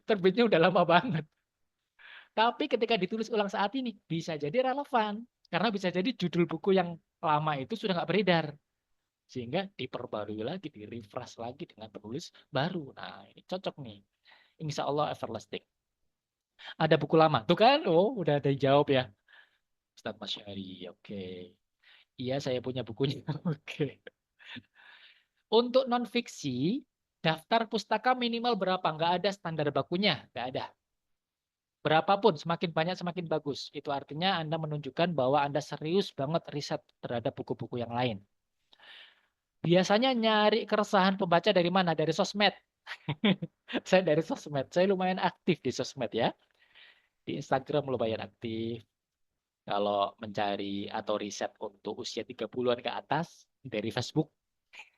Terbitnya udah lama banget. Tapi ketika ditulis ulang saat ini, bisa jadi relevan. Karena bisa jadi judul buku yang lama itu sudah nggak beredar. Sehingga diperbarui lagi, di-refresh lagi dengan penulis baru. Nah, ini cocok nih. Insya Allah everlasting. Ada buku lama. Tuh kan? Oh, udah ada yang jawab ya. Ustadz Masyari. Oke. Iya, saya punya bukunya. Oke. Untuk non-fiksi, daftar pustaka minimal berapa? Nggak ada standar bakunya. Nggak ada. Berapapun, semakin banyak semakin bagus. Itu artinya Anda menunjukkan bahwa Anda serius banget riset terhadap buku-buku yang lain. Biasanya nyari keresahan pembaca dari mana? Dari sosmed. Saya dari sosmed. Saya lumayan aktif di sosmed ya. Di Instagram lumayan aktif. Kalau mencari atau riset untuk usia 30-an ke atas, dari Facebook.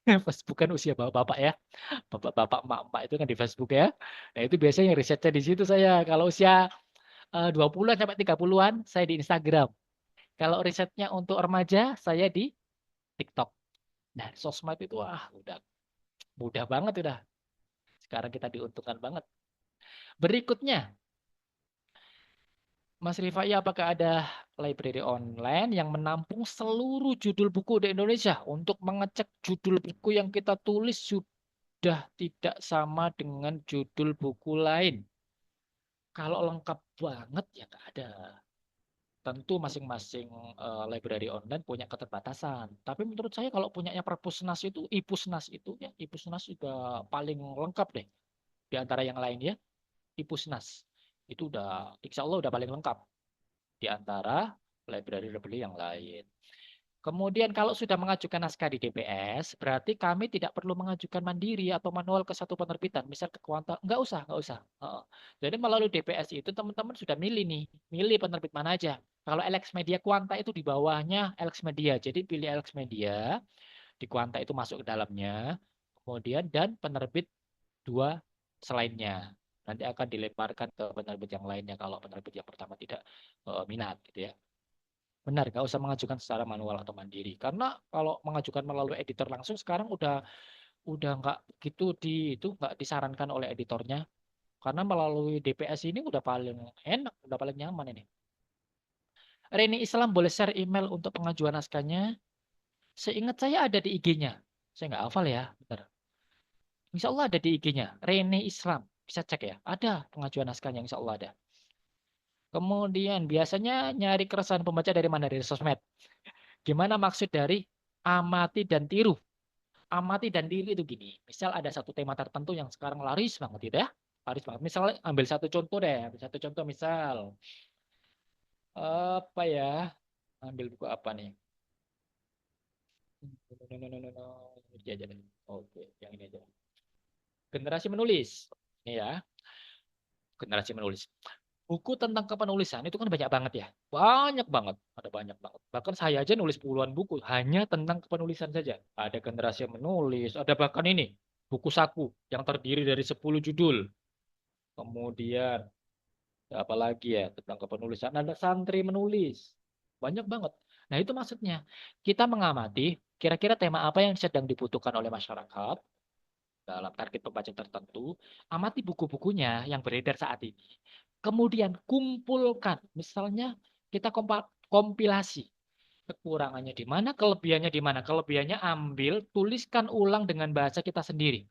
Facebook kan usia bapak-bapak ya. Bapak-bapak, emak-emak itu kan di Facebook ya. Nah itu biasanya risetnya di situ saya. Kalau usia 20-an sampai 30-an, saya di Instagram. Kalau risetnya untuk remaja, saya di TikTok. Nah, sosmed itu wah udah mudah banget udah. Sekarang kita diuntungkan banget. Berikutnya, Mas Rifai, apakah ada library online yang menampung seluruh judul buku di Indonesia untuk mengecek judul buku yang kita tulis sudah tidak sama dengan judul buku lain? Kalau lengkap banget ya nggak ada. Tentu masing-masing library online punya keterbatasan. Tapi menurut saya kalau punyanya Perpusnas itu, Ipusnas itu ya, Ipusnas juga paling lengkap deh di antara yang lain ya. Ipusnas itu udah, insya Allah udah paling lengkap di antara library-library yang lain. Kemudian kalau sudah mengajukan naskah di DPS, berarti kami tidak perlu mengajukan mandiri atau manual ke satu penerbitan, misal ke Kuanta. Nggak usah, nggak usah. Jadi melalui DPS itu teman-teman sudah milih nih, milih penerbit mana aja. Kalau Alex Media Kuanta itu di bawahnya Alex Media, jadi pilih Alex Media, di Kuanta itu masuk ke dalamnya, kemudian dan penerbit dua selainnya. Nanti akan dilemparkan ke penerbit yang lainnya kalau penerbit yang pertama tidak minat gitu ya. Benar, nggak usah mengajukan secara manual atau mandiri. Karena kalau mengajukan melalui editor langsung sekarang udah nggak gitu itu nggak disarankan oleh editornya. Karena melalui DPS ini udah paling enak, udah paling nyaman ini. Reni Islam boleh share email untuk pengajuan naskahnya. Seingat saya ada di IG-nya. Saya nggak hafal ya, bentar. Insya Allah ada di IG-nya. Reni Islam. Bisa cek ya. Ada pengajuan naskahnya, insya Allah ada. Kemudian biasanya nyari keresahan pembaca dari mana? Dari sosmed. Gimana maksud dari amati dan tiru? Amati dan tiru itu gini. Misal ada satu tema tertentu yang sekarang laris banget gitu ya. Laris banget. Misal ambil satu contoh deh. Ambil satu contoh misal. Apa ya? Ambil buku apa nih? Ini aja deh. Oke, yang ini aja. Generasi menulis. Ini ya, generasi menulis. Buku tentang kepenulisan itu kan banyak banget ya. Banyak banget, ada banyak banget. Bahkan saya aja nulis puluhan buku hanya tentang kepenulisan saja. Ada generasi yang menulis, ada bahkan ini buku saku yang terdiri dari 10 judul. Kemudian apa lagi ya tentang kepenulisan, ada santri menulis. Banyak banget. Nah, itu maksudnya kita mengamati kira-kira tema apa yang sedang dibutuhkan oleh masyarakat dalam target pembaca tertentu, amati buku-bukunya yang beredar saat ini. Kemudian kumpulkan, misalnya kita kompilasi kekurangannya di mana, kelebihannya di mana. Kelebihannya ambil, tuliskan ulang dengan bahasa kita sendiri.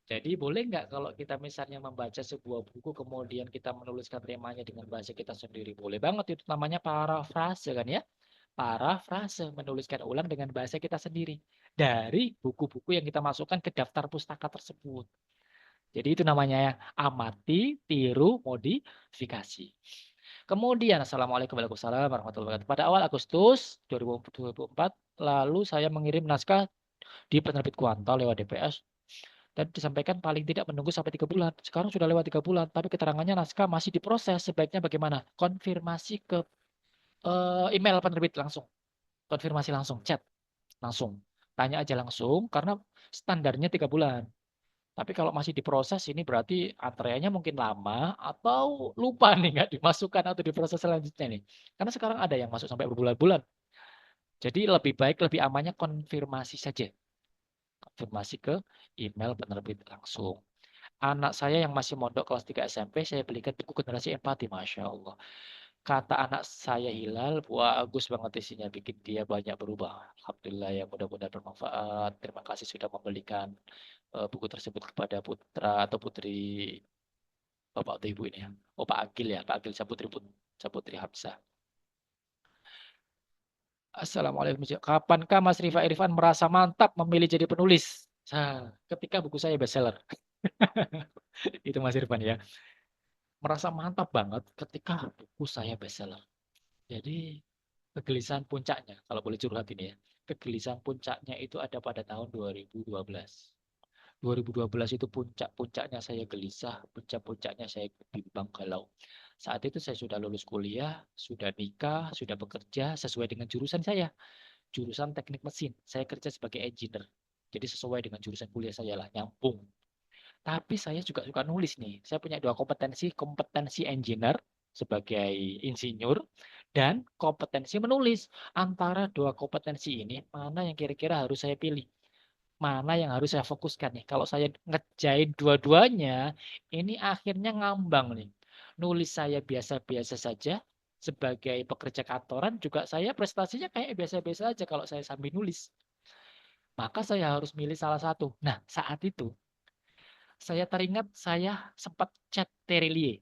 Jadi boleh nggak kalau kita misalnya membaca sebuah buku, kemudian kita menuliskan temanya dengan bahasa kita sendiri? Boleh banget, itu namanya parafrase kan ya. Parafrase, menuliskan ulang dengan bahasa kita sendiri. Dari buku-buku yang kita masukkan ke daftar pustaka tersebut. Jadi itu namanya amati, tiru, modifikasi. Kemudian, Assalamualaikum warahmatullahi wabarakatuh. Pada awal Agustus 2024, lalu saya mengirim naskah di penerbit Kuantal lewat DPS dan disampaikan paling tidak menunggu sampai 3 bulan. Sekarang sudah lewat 3 bulan, tapi keterangannya naskah masih diproses. Sebaiknya bagaimana? Konfirmasi ke email penerbit langsung. Konfirmasi langsung, chat langsung. Tanya aja langsung, karena standarnya 3 bulan. Tapi kalau masih diproses ini berarti antreanya mungkin lama atau lupa nih nggak dimasukkan atau diproses selanjutnya nih. Karena sekarang ada yang masuk sampai berbulan-bulan. Jadi lebih baik, lebih amannya konfirmasi saja. Konfirmasi ke email penerbit langsung. Anak saya yang masih mondok kelas 3 SMP, saya belikan buku generasi empati. Masya Allah. Kata anak saya Hilal, bagus banget isinya, bikin dia banyak berubah. Alhamdulillah ya, mudah-mudahan bermanfaat. Terima kasih sudah membelikan buku tersebut kepada putra atau putri Bapak atau Ibu ini ya. Oh, Pak Agil ya, Pak Agil Saputri Hamzah. Assalamualaikum. Kapankah Mas Rifa Irfan merasa mantap memilih jadi penulis? Nah, ketika buku saya bestseller. Itu Mas Irfan ya. Merasa mantap banget ketika buku saya bestseller. Jadi kegelisahan puncaknya, kalau boleh curhat ini ya. Kegelisahan puncaknya itu ada pada tahun 2012. 2012 itu puncak-puncaknya saya gelisah, puncak-puncaknya saya bimbang galau. Saat itu saya sudah lulus kuliah, sudah nikah, sudah bekerja sesuai dengan jurusan saya. Jurusan teknik mesin. Saya kerja sebagai engineer. Jadi sesuai dengan jurusan kuliah saya lah, nyambung. Tapi saya juga suka nulis nih. Saya punya dua kompetensi, kompetensi engineer sebagai insinyur dan kompetensi menulis. Antara dua kompetensi ini, mana yang kira-kira harus saya pilih? Mana yang harus saya fokuskan nih? Kalau saya ngerjain dua-duanya, ini akhirnya ngambang nih. Nulis saya biasa-biasa saja, sebagai pekerja kantoran juga saya prestasinya kayak biasa-biasa aja kalau saya sambil nulis. Maka saya harus milih salah satu. Nah, saat itu saya teringat saya sempat chat Terelie.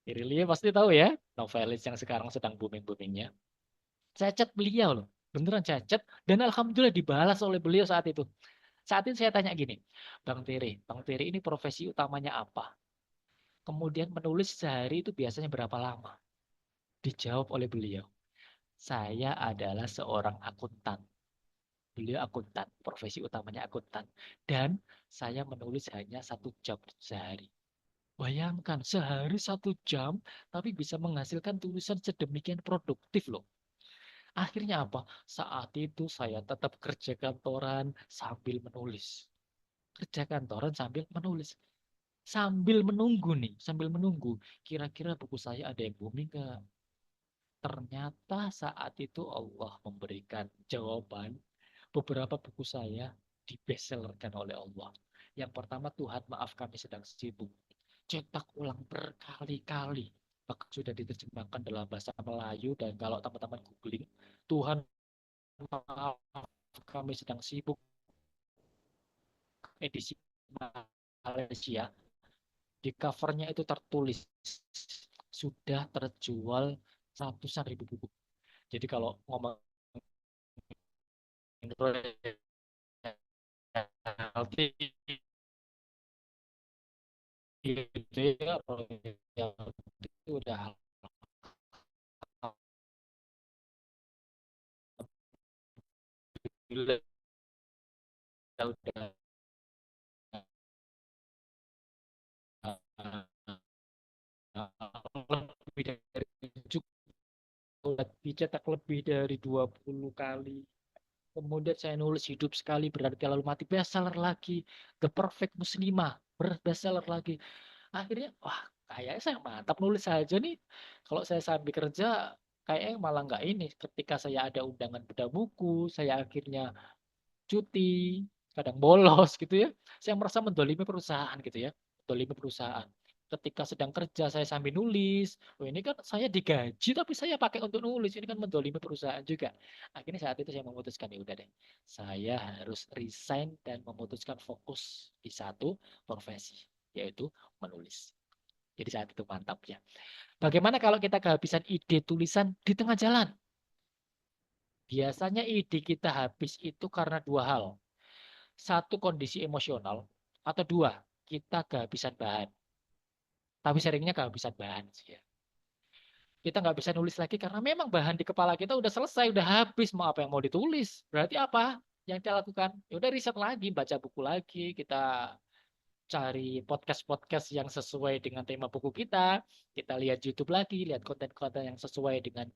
Terelie pasti tahu ya, novelis yang sekarang sedang booming-boomingnya. Saya chat beliau loh, beneran saya chat, dan alhamdulillah dibalas oleh beliau saat itu. Saat itu saya tanya gini, Bang Tere ini profesi utamanya apa? Kemudian menulis sehari itu biasanya berapa lama? Dijawab oleh beliau, saya adalah seorang akuntan. Beliau akuntan, profesi utamanya akuntan. Dan saya menulis hanya 1 jam sehari. Bayangkan, sehari 1 jam, tapi bisa menghasilkan tulisan sedemikian produktif loh. Akhirnya apa? Saat itu saya tetap kerja kantoran sambil menulis. Kerja kantoran sambil menulis. Sambil menunggu nih, sambil menunggu. Kira-kira buku saya ada yang booming nggak? Ternyata saat itu Allah memberikan jawaban. Beberapa buku saya dibestsellerkan oleh Allah. Yang pertama, Tuhan maaf kami sedang sibuk. Cetak ulang berkali-kali. Bahkan sudah diterjemahkan dalam bahasa Melayu. Dan kalau teman-teman googling, Tuhan maaf kami sedang sibuk, edisi Malaysia. Di covernya itu tertulis sudah terjual ratusan ribu buku. Jadi kalau ngomongin royalti itu ya, royalti itu udah udah dicetak lebih dari 20 kali. Kemudian saya nulis hidup sekali berarti lalu mati, bestseller lagi. The Perfect Muslimah, bestseller lagi. Akhirnya, wah kayaknya saya mantap nulis saja nih. Kalau saya sambil kerja, kayaknya malah nggak ini. Ketika saya ada undangan bedah buku, saya akhirnya cuti, kadang bolos gitu ya. Saya merasa mendolimi perusahaan gitu ya. Mendolimi perusahaan. Ketika sedang kerja saya sambil nulis, oh ini kan saya digaji tapi saya pakai untuk nulis, ini kan mendolimi perusahaan juga. Akhirnya saat itu saya memutuskan ya udah deh, saya harus resign dan memutuskan fokus di satu profesi, yaitu menulis. Jadi saat itu mantap ya. Bagaimana kalau kita kehabisan ide tulisan di tengah jalan? Biasanya ide kita habis itu karena dua hal. Satu, kondisi emosional, atau dua, kita kehabisan bahan. Tapi seringnya kehabisan bahan sih ya. Kita nggak bisa nulis lagi karena memang bahan di kepala kita udah selesai, udah habis. Mau apa yang mau ditulis? Berarti apa yang kita lakukan? Ya udah riset lagi, baca buku lagi, kita cari podcast-podcast yang sesuai dengan tema buku kita lihat YouTube lagi, lihat konten-konten yang sesuai dengan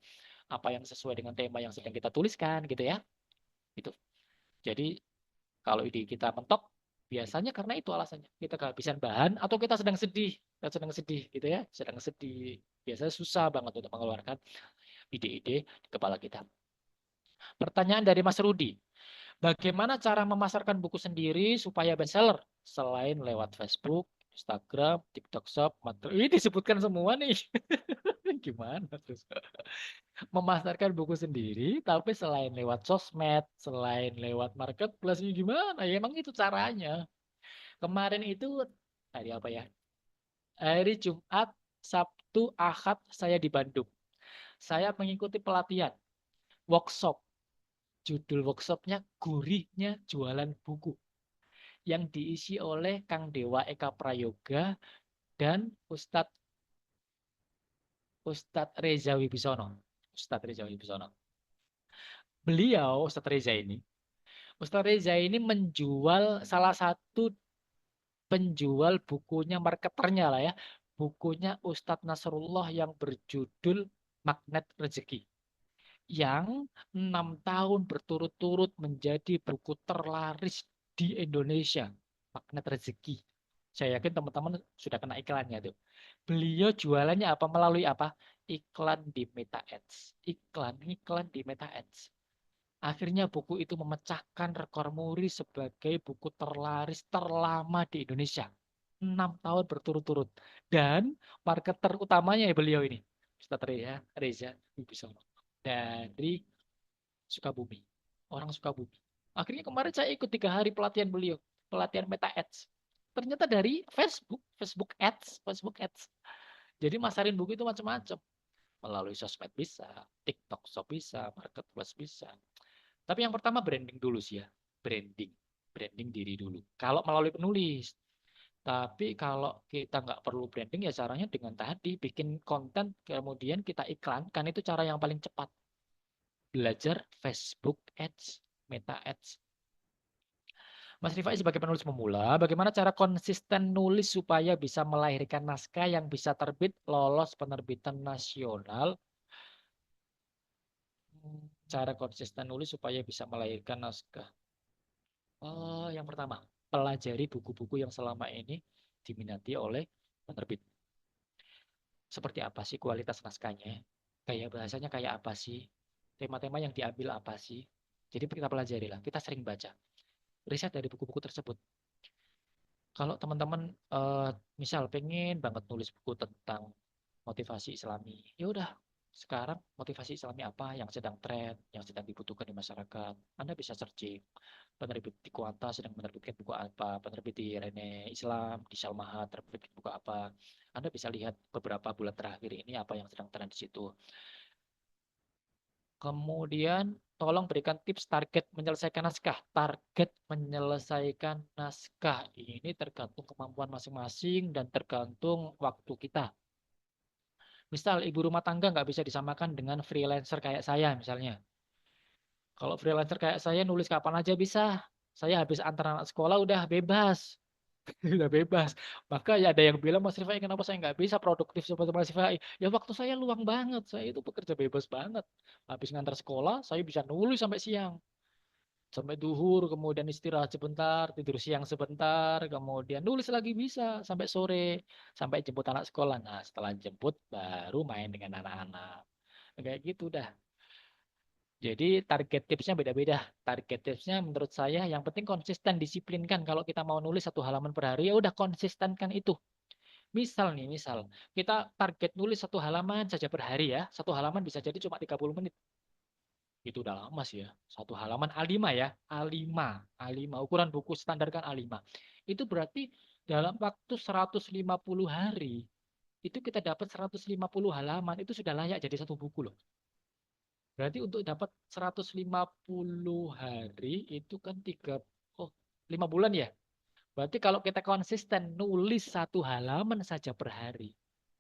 apa yang sesuai dengan tema yang sedang kita tuliskan gitu ya. Itu. Jadi kalau ide kita mentok, biasanya karena itu alasannya. Kita kehabisan bahan atau kita sedang sedih gitu ya, sedang sedih. Biasanya susah banget untuk mengeluarkan ide-ide di kepala kita. Pertanyaan dari Mas Rudi. Bagaimana cara memasarkan buku sendiri supaya bestseller? Selain lewat Facebook, Instagram, TikTok Shop, ini disebutkan semua nih. Gimana terus? Memasarkan buku sendiri, tapi selain lewat sosmed, selain lewat marketplace, gimana? Ya emang itu caranya. Kemarin itu hari apa ya? Hari Jumat, Sabtu, Ahad saya di Bandung. Saya mengikuti pelatihan workshop. Judul workshopnya Gurihnya Jualan Buku yang diisi oleh Kang Dewa Eka Prayoga dan Ustadz Reza Wibisono. Ustadz Reza Wibisono. Beliau, Ustadz Reza ini menjual salah satu penjual bukunya, marketernya lah ya. Bukunya Ustadz Nasrullah yang berjudul Magnet Rezeki. Yang 6 tahun berturut-turut menjadi buku terlaris di Indonesia. Magnet Rezeki. Saya yakin teman-teman sudah kena iklannya tuh. Beliau jualannya apa? Melalui apa? Iklan di Meta Ads. Iklan di Meta Ads. Akhirnya buku itu memecahkan rekor muri sebagai buku terlaris terlama di Indonesia. 6 tahun berturut-turut. Dan marketer utamanya ya beliau ini. Ustadz Reza Wibisono. Dari Sukabumi. Orang Sukabumi. Akhirnya kemarin saya ikut 3 hari pelatihan beliau. Pelatihan Meta Ads. Ternyata dari Facebook Ads, Facebook Ads. Jadi masarin buku itu macam-macam. Melalui sosmed bisa, TikTok Shop bisa, Marketplace bisa. Tapi yang pertama branding dulu sih ya. Branding. Branding diri dulu. Kalau melalui penulis. Tapi kalau kita nggak perlu branding ya caranya dengan tadi. Bikin konten kemudian kita iklankan. Itu cara yang paling cepat. Belajar Facebook Ads, Meta Ads. Mas Rifai sebagai penulis pemula, bagaimana cara konsisten nulis supaya bisa melahirkan naskah yang bisa terbit lolos penerbitan nasional? Cara konsisten nulis supaya bisa melahirkan naskah. Oh, yang pertama, pelajari buku-buku yang selama ini diminati oleh penerbit. Seperti apa sih kualitas naskahnya? Kayak bahasanya kayak apa sih? Tema-tema yang diambil apa sih? Jadi kita pelajari lah, kita sering baca. Riset dari buku-buku tersebut. Kalau teman-teman misal pengen banget nulis buku tentang motivasi Islami, ya udah sekarang motivasi Islami apa yang sedang tren, yang sedang dibutuhkan di masyarakat. Anda bisa searching penerbit di Kuanta sedang menerbitkan buku apa, penerbit di Rene Islam, di Salmahat terbitkan buku apa. Anda bisa lihat beberapa bulan terakhir ini apa yang sedang tren di situ. Kemudian tolong berikan tips target menyelesaikan naskah. Target menyelesaikan naskah ini tergantung kemampuan masing-masing dan tergantung waktu kita. Misal ibu rumah tangga nggak bisa disamakan dengan freelancer kayak saya misalnya. Kalau freelancer kayak saya nulis kapan aja bisa. Saya habis antar anak sekolah udah bebas. Sudah bebas. Maka ya ada yang bilang, Mas Rifai kenapa saya nggak bisa produktif seperti Mas Rifai? Ya waktu saya luang banget, saya itu bekerja bebas banget. Habis ngantar sekolah, saya bisa nulis sampai siang. Sampai duhur, kemudian istirahat sebentar, tidur siang sebentar, kemudian nulis lagi bisa sampai sore, sampai jemput anak sekolah. Nah, setelah jemput baru main dengan anak-anak. Kayak gitu dah. Jadi target tipsnya beda-beda. Target tipsnya menurut saya yang penting konsisten, disiplinkan. Kalau kita mau nulis 1 halaman per hari, ya udah konsistenkan itu. Misal nih, misal kita target nulis 1 halaman saja per hari ya. 1 halaman bisa jadi cuma 30 menit. Itu udah lama sih ya. 1 halaman A5 ya. A5. A5. Ukuran buku standar kan A5. Itu berarti dalam waktu 150 hari, itu kita dapat 150 halaman. Itu sudah layak jadi satu buku loh. Berarti untuk dapat 150 hari, itu kan 5 bulan ya. Berarti kalau kita konsisten nulis 1 halaman saja per hari,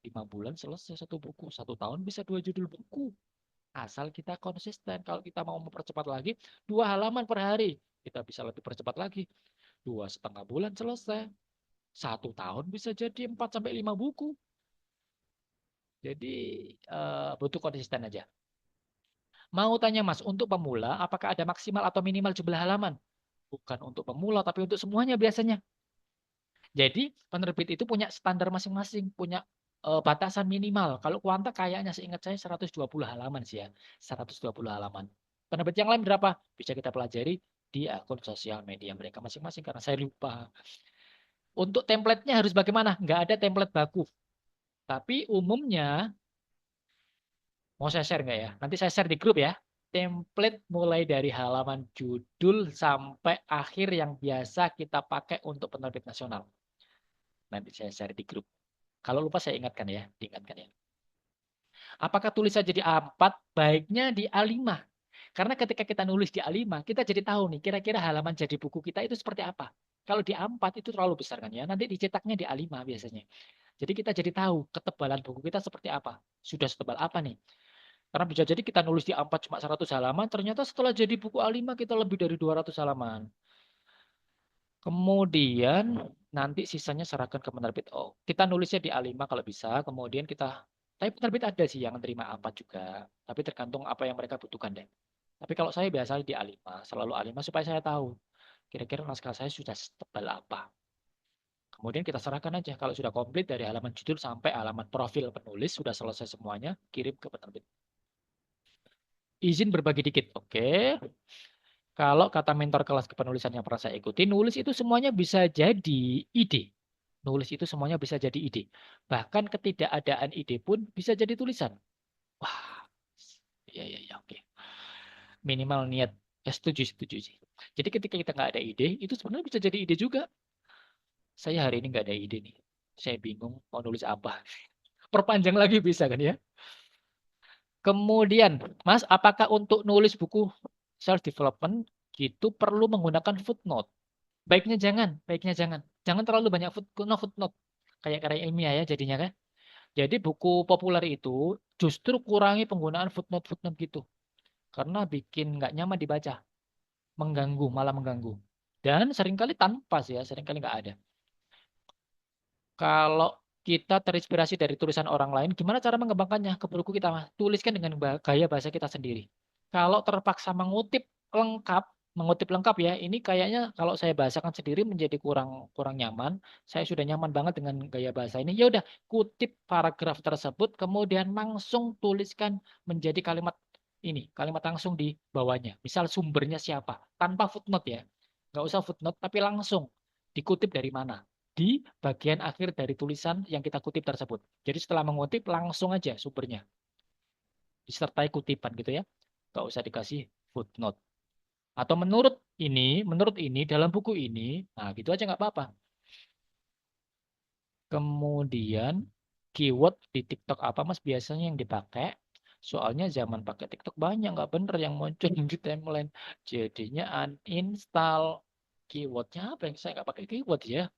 5 bulan selesai satu buku. 1 tahun bisa 2 judul buku. Asal kita konsisten. Kalau kita mau mempercepat lagi, 2 halaman per hari. Kita bisa lebih percepat lagi. 2,5 bulan selesai. 1 tahun bisa jadi 4 sampai 5 buku. Jadi butuh konsisten aja. Mau tanya Mas, untuk pemula, apakah ada maksimal atau minimal jumlah halaman? Bukan untuk pemula, tapi untuk semuanya biasanya. Jadi penerbit itu punya standar masing-masing, punya batasan minimal. Kalau Kuanta kayaknya seingat saya 120 halaman sih ya. 120 halaman. Penerbit yang lain berapa? Bisa kita pelajari di akun sosial media mereka masing-masing karena saya lupa. Untuk template-nya harus bagaimana? Nggak ada template baku. Tapi umumnya, mau saya share nggak ya? Nanti saya share di grup ya. Template mulai dari halaman judul sampai akhir yang biasa kita pakai untuk penerbit nasional. Nanti saya share di grup. Kalau lupa saya ingatkan ya, diingatkan ya. Apakah tulisan jadi A4? Baiknya di A5. Karena ketika kita nulis di A5, kita jadi tahu nih kira-kira halaman jadi buku kita itu seperti apa. Kalau di A4 itu terlalu besar kan ya, nanti dicetaknya di A5 biasanya. Jadi kita jadi tahu ketebalan buku kita seperti apa. Sudah setebal apa nih. Karena bisa jadi kita nulis di A4 cuma 100 halaman, ternyata setelah jadi buku A5 kita lebih dari 200 halaman. Kemudian nanti sisanya serahkan ke penerbit. Oh, kita nulisnya di A5 kalau bisa, kemudian tapi penerbit ada sih yang terima A4 juga, tapi tergantung apa yang mereka butuhkan deh. Tapi kalau saya biasanya di A5, selalu A5 supaya saya tahu kira-kira naskah saya sudah setebal apa. Kemudian kita serahkan aja kalau sudah komplit dari halaman judul sampai halaman profil penulis, sudah selesai semuanya, kirim ke penerbit. Izin berbagi dikit, oke. Kalau kata mentor kelas kepenulisan yang pernah saya ikuti, nulis itu semuanya bisa jadi ide. Nulis itu semuanya bisa jadi ide. Bahkan ketidakadaan ide pun bisa jadi tulisan. Wah, ya ya ya, oke. Minimal niat. Ya, setuju, setuju sih. Jadi ketika kita nggak ada ide, itu sebenarnya bisa jadi ide juga. Saya hari ini nggak ada ide nih. Saya bingung mau nulis apa. Perpanjang lagi bisa kan ya? Kemudian, Mas, apakah untuk nulis buku self development gitu perlu menggunakan footnote? Baiknya jangan, baiknya jangan. Jangan terlalu banyak footnote. Kayak karya ilmiah ya jadinya kan. Jadi buku populer itu justru kurangi penggunaan footnote-footnote gitu. Karena bikin nggak nyaman dibaca. Mengganggu, malah mengganggu. Dan seringkali tanpa sih ya, seringkali nggak ada. Kalau kita terinspirasi dari tulisan orang lain, gimana cara mengembangkannya ke buku kita, Mas? Tuliskan dengan gaya bahasa kita sendiri. Kalau terpaksa mengutip lengkap ya, ini kayaknya kalau saya bahasakan sendiri menjadi kurang kurang nyaman. Saya sudah nyaman banget dengan gaya bahasa ini. Ya udah, kutip paragraf tersebut, kemudian langsung tuliskan menjadi kalimat langsung di bawahnya. Misal sumbernya siapa, tanpa footnote ya. Nggak usah footnote, tapi langsung dikutip dari mana di bagian akhir dari tulisan yang kita kutip tersebut. Jadi setelah mengutip langsung aja sumbernya. Disertai kutipan gitu ya. Nggak usah dikasih footnote. Atau menurut ini, dalam buku ini, nah gitu aja nggak apa-apa. Kemudian keyword di TikTok apa Mas biasanya yang dipakai? Soalnya zaman pakai TikTok banyak nggak bener yang muncul di timeline. Jadinya uninstall. Keywordnya apa yang saya nggak pakai keyword ya?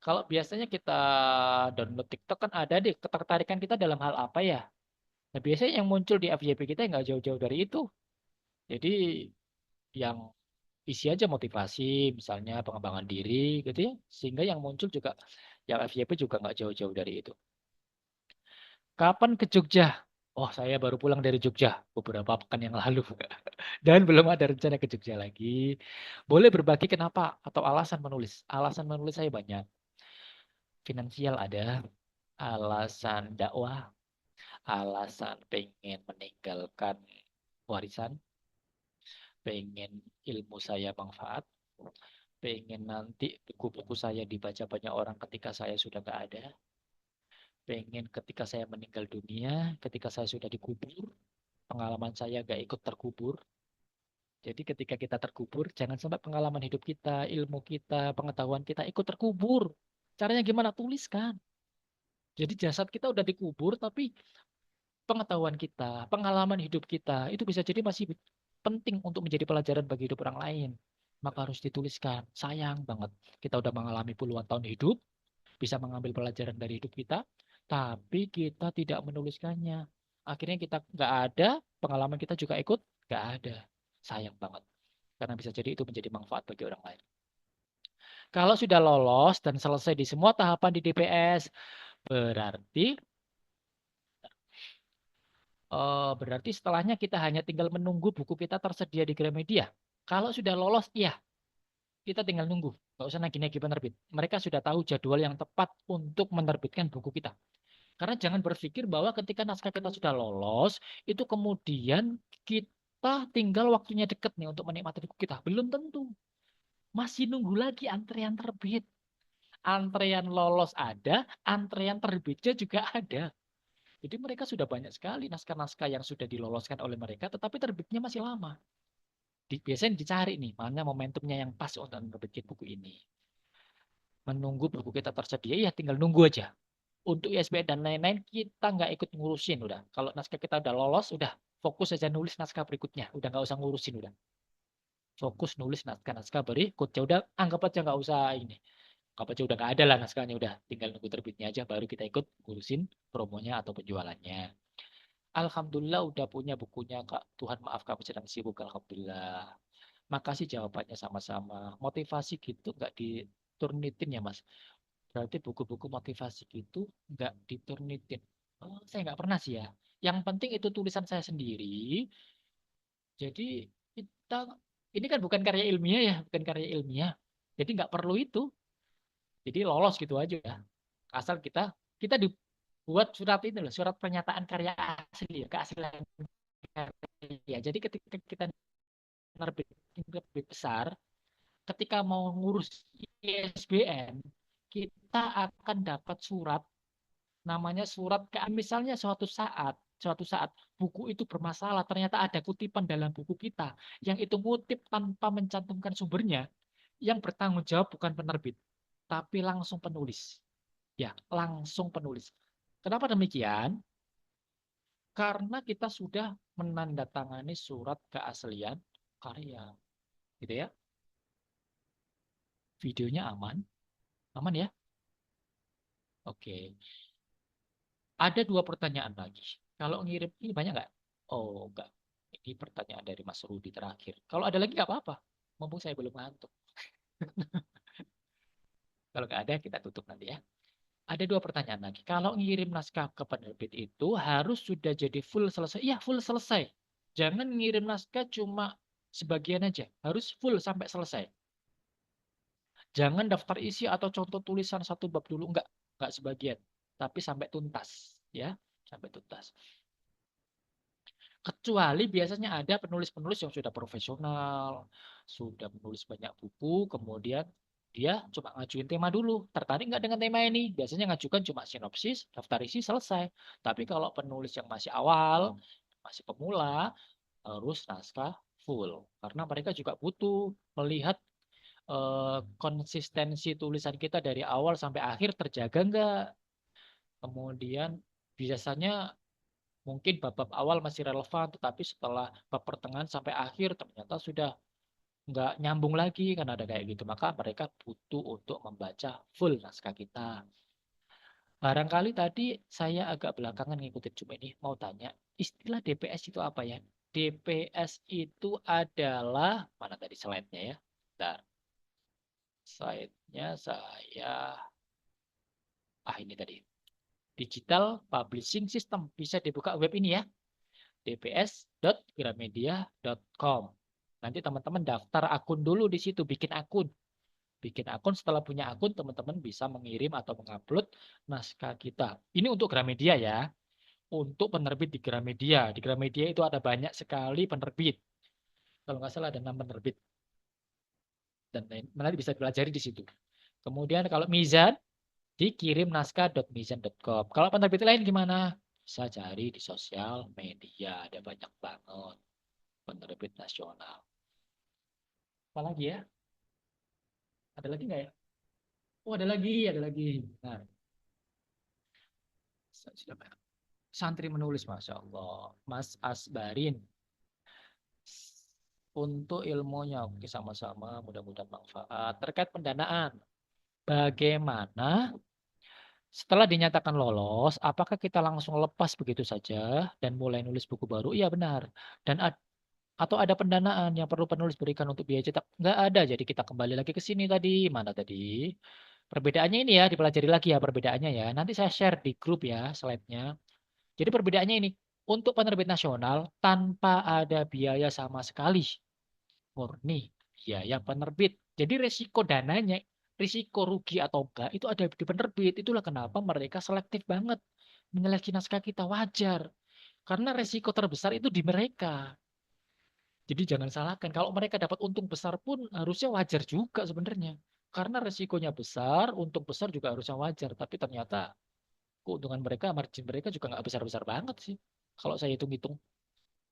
Kalau biasanya kita download TikTok kan ada deh ketertarikan kita dalam hal apa ya. Nah biasanya yang muncul di FYP kita nggak jauh-jauh dari itu. Jadi yang isi aja motivasi, misalnya pengembangan diri, gitu ya. Sehingga yang muncul juga, yang FYP juga nggak jauh-jauh dari itu. Kapan ke Jogja? Oh, saya baru pulang dari Jogja beberapa pekan yang lalu. Dan belum ada rencana ke Jogja lagi. Boleh berbagi kenapa atau alasan menulis? Alasan menulis saya banyak. Finansial ada, alasan dakwah, alasan pengen meninggalkan warisan, pengen ilmu saya manfaat, pengen nanti buku-buku saya dibaca banyak orang ketika saya sudah nggak ada, pengen ketika saya meninggal dunia, ketika saya sudah dikubur, pengalaman saya nggak ikut terkubur. Jadi ketika kita terkubur, jangan sampai pengalaman hidup kita, ilmu kita, pengetahuan kita ikut terkubur. Caranya gimana? Tuliskan. Jadi jasad kita udah dikubur, tapi pengetahuan kita, pengalaman hidup kita, itu bisa jadi masih penting untuk menjadi pelajaran bagi hidup orang lain. Maka harus dituliskan. Sayang banget. Kita udah mengalami puluhan tahun hidup, bisa mengambil pelajaran dari hidup kita, tapi kita tidak menuliskannya. Akhirnya kita nggak ada, pengalaman kita juga ikut nggak ada. Sayang banget. Karena bisa jadi itu menjadi manfaat bagi orang lain. Kalau sudah lolos dan selesai di semua tahapan di DPS, berarti berarti setelahnya kita hanya tinggal menunggu buku kita tersedia di Gramedia. Kalau sudah lolos, iya, kita tinggal nunggu. Nggak usah nagih-nagih penerbit. Mereka sudah tahu jadwal yang tepat untuk menerbitkan buku kita. Karena jangan berpikir bahwa ketika naskah kita sudah lolos, itu kemudian kita tinggal waktunya dekat nih untuk menikmati buku kita. Belum tentu. Masih nunggu lagi antrean terbit. Antrean lolos ada, antrean terbitnya juga ada. Jadi mereka sudah banyak sekali naskah-naskah yang sudah diloloskan oleh mereka, tetapi terbitnya masih lama. Biasanya dicari nih, mana momentumnya yang pas untuk menerbitkan buku ini. Menunggu buku kita tersedia, ya tinggal nunggu aja. Untuk ISBN dan lain-lain, kita nggak ikut ngurusin udah. Kalau naskah kita udah lolos, udah fokus aja nulis naskah berikutnya. Udah nggak usah ngurusin udah. Fokus nulis naskah-naskah berikutnya. Udah anggap aja nggak usah ini. Anggap aja udah nggak ada lah naskahnya. Udah tinggal nunggu terbitnya aja, baru kita ikut ngurusin promonya atau penjualannya. Alhamdulillah udah punya bukunya Kak. Tuhan maaf kami sedang sibuk. Alhamdulillah. Makasih jawabannya sama-sama. Motivasi gitu nggak diturnitin ya Mas. Berarti buku-buku motivasi gitu nggak diturnitin. Oh, saya nggak pernah sih ya. Yang penting itu tulisan saya sendiri. Jadi kita ini kan bukan karya ilmiah ya, bukan karya ilmiah. Jadi nggak perlu itu. Jadi lolos gitu aja ya. Asal kita dibuat surat itu loh, surat pernyataan karya asli ya, keaslian karya. Jadi ketika kita nerbit lebih besar, ketika mau ngurus ISBN, kita akan dapat surat namanya surat ke misalnya suatu saat buku itu bermasalah, ternyata ada kutipan dalam buku kita yang itu ngutip tanpa mencantumkan sumbernya, yang bertanggung jawab bukan penerbit, tapi langsung penulis. Ya, langsung penulis. Kenapa demikian? Karena kita sudah menandatangani surat keaslian karya, gitu ya. Videonya aman, aman ya. Oke. Ada dua pertanyaan lagi. Kalau ngirim ini banyak nggak? Oh, enggak. Ini pertanyaan dari Mas Rudi terakhir. Kalau ada lagi nggak apa-apa. Mumpung saya belum ngantuk. Kalau nggak ada, kita tutup nanti ya. Ada dua pertanyaan lagi. Kalau ngirim naskah ke penerbit itu harus sudah jadi full selesai. Iya, full selesai. Jangan ngirim naskah cuma sebagian aja. Harus full sampai selesai. Jangan daftar isi atau contoh tulisan satu bab dulu. Enggak sebagian. Tapi sampai tuntas. Ya, sampai tuntas. Kecuali biasanya ada penulis-penulis yang sudah profesional, sudah menulis banyak buku, kemudian dia cuma ngajuin tema dulu. Tertarik nggak dengan tema ini? Biasanya ngajukan cuma sinopsis, daftar isi, selesai. Tapi kalau penulis yang masih awal, masih pemula, harus naskah full. Karena mereka juga butuh melihat konsistensi tulisan kita dari awal sampai akhir terjaga nggak. Kemudian biasanya mungkin bab-bab awal masih relevan, tetapi setelah bab pertengahan sampai akhir ternyata sudah nggak nyambung lagi kan ada kayak gitu. Maka mereka butuh untuk membaca full naskah kita. Barangkali tadi saya agak belakangan ngikutin cuma ini mau tanya, istilah DPS itu apa ya? DPS itu adalah, mana tadi slide-nya ya? Bentar. Slide-nya saya, ini tadi. Digital Publishing System. Bisa dibuka web ini ya. dps.gramedia.com. Nanti teman-teman daftar akun dulu di situ, bikin akun. Bikin akun, setelah punya akun, teman-teman bisa mengirim atau mengupload naskah kita. Ini untuk Gramedia ya. Untuk penerbit di Gramedia. Di Gramedia itu ada banyak sekali penerbit. Kalau nggak salah ada 6 penerbit. Dan nanti bisa dipelajari di situ. Kemudian kalau Mizan, dikirim naskah.mizan.com. Kalau penerbit lain gimana? Bisa cari di sosial media. Ada banyak banget penerbit nasional. Apa lagi ya? Ada lagi nggak ya? Oh, ada lagi, ada lagi. Nah, santri menulis, Masya Allah. Mas Asbarin. Untuk ilmunya, oke, sama-sama, mudah-mudahan manfaat. Terkait pendanaan, bagaimana setelah dinyatakan lolos, apakah kita langsung lepas begitu saja dan mulai nulis buku baru? Iya benar. Dan atau ada pendanaan yang perlu penulis berikan untuk biaya cetak? Nggak ada. Jadi kita kembali lagi ke sini tadi. Mana tadi? Perbedaannya ini ya, dipelajari lagi ya perbedaannya ya. Nanti saya share di grup ya slide-nya. Jadi perbedaannya ini. Untuk penerbit nasional, tanpa ada biaya sama sekali. Murni biaya penerbit. Jadi risiko dananya, risiko rugi atau enggak, itu ada di penerbit. Itulah kenapa mereka selektif banget menyeleksi naskah kita. Wajar. Karena risiko terbesar itu di mereka. Jadi jangan salahkan. Kalau mereka dapat untung besar pun harusnya wajar juga sebenarnya. Karena resikonya besar, untung besar juga harusnya wajar. Tapi ternyata keuntungan mereka, margin mereka juga nggak besar-besar banget sih. Kalau saya hitung-hitung,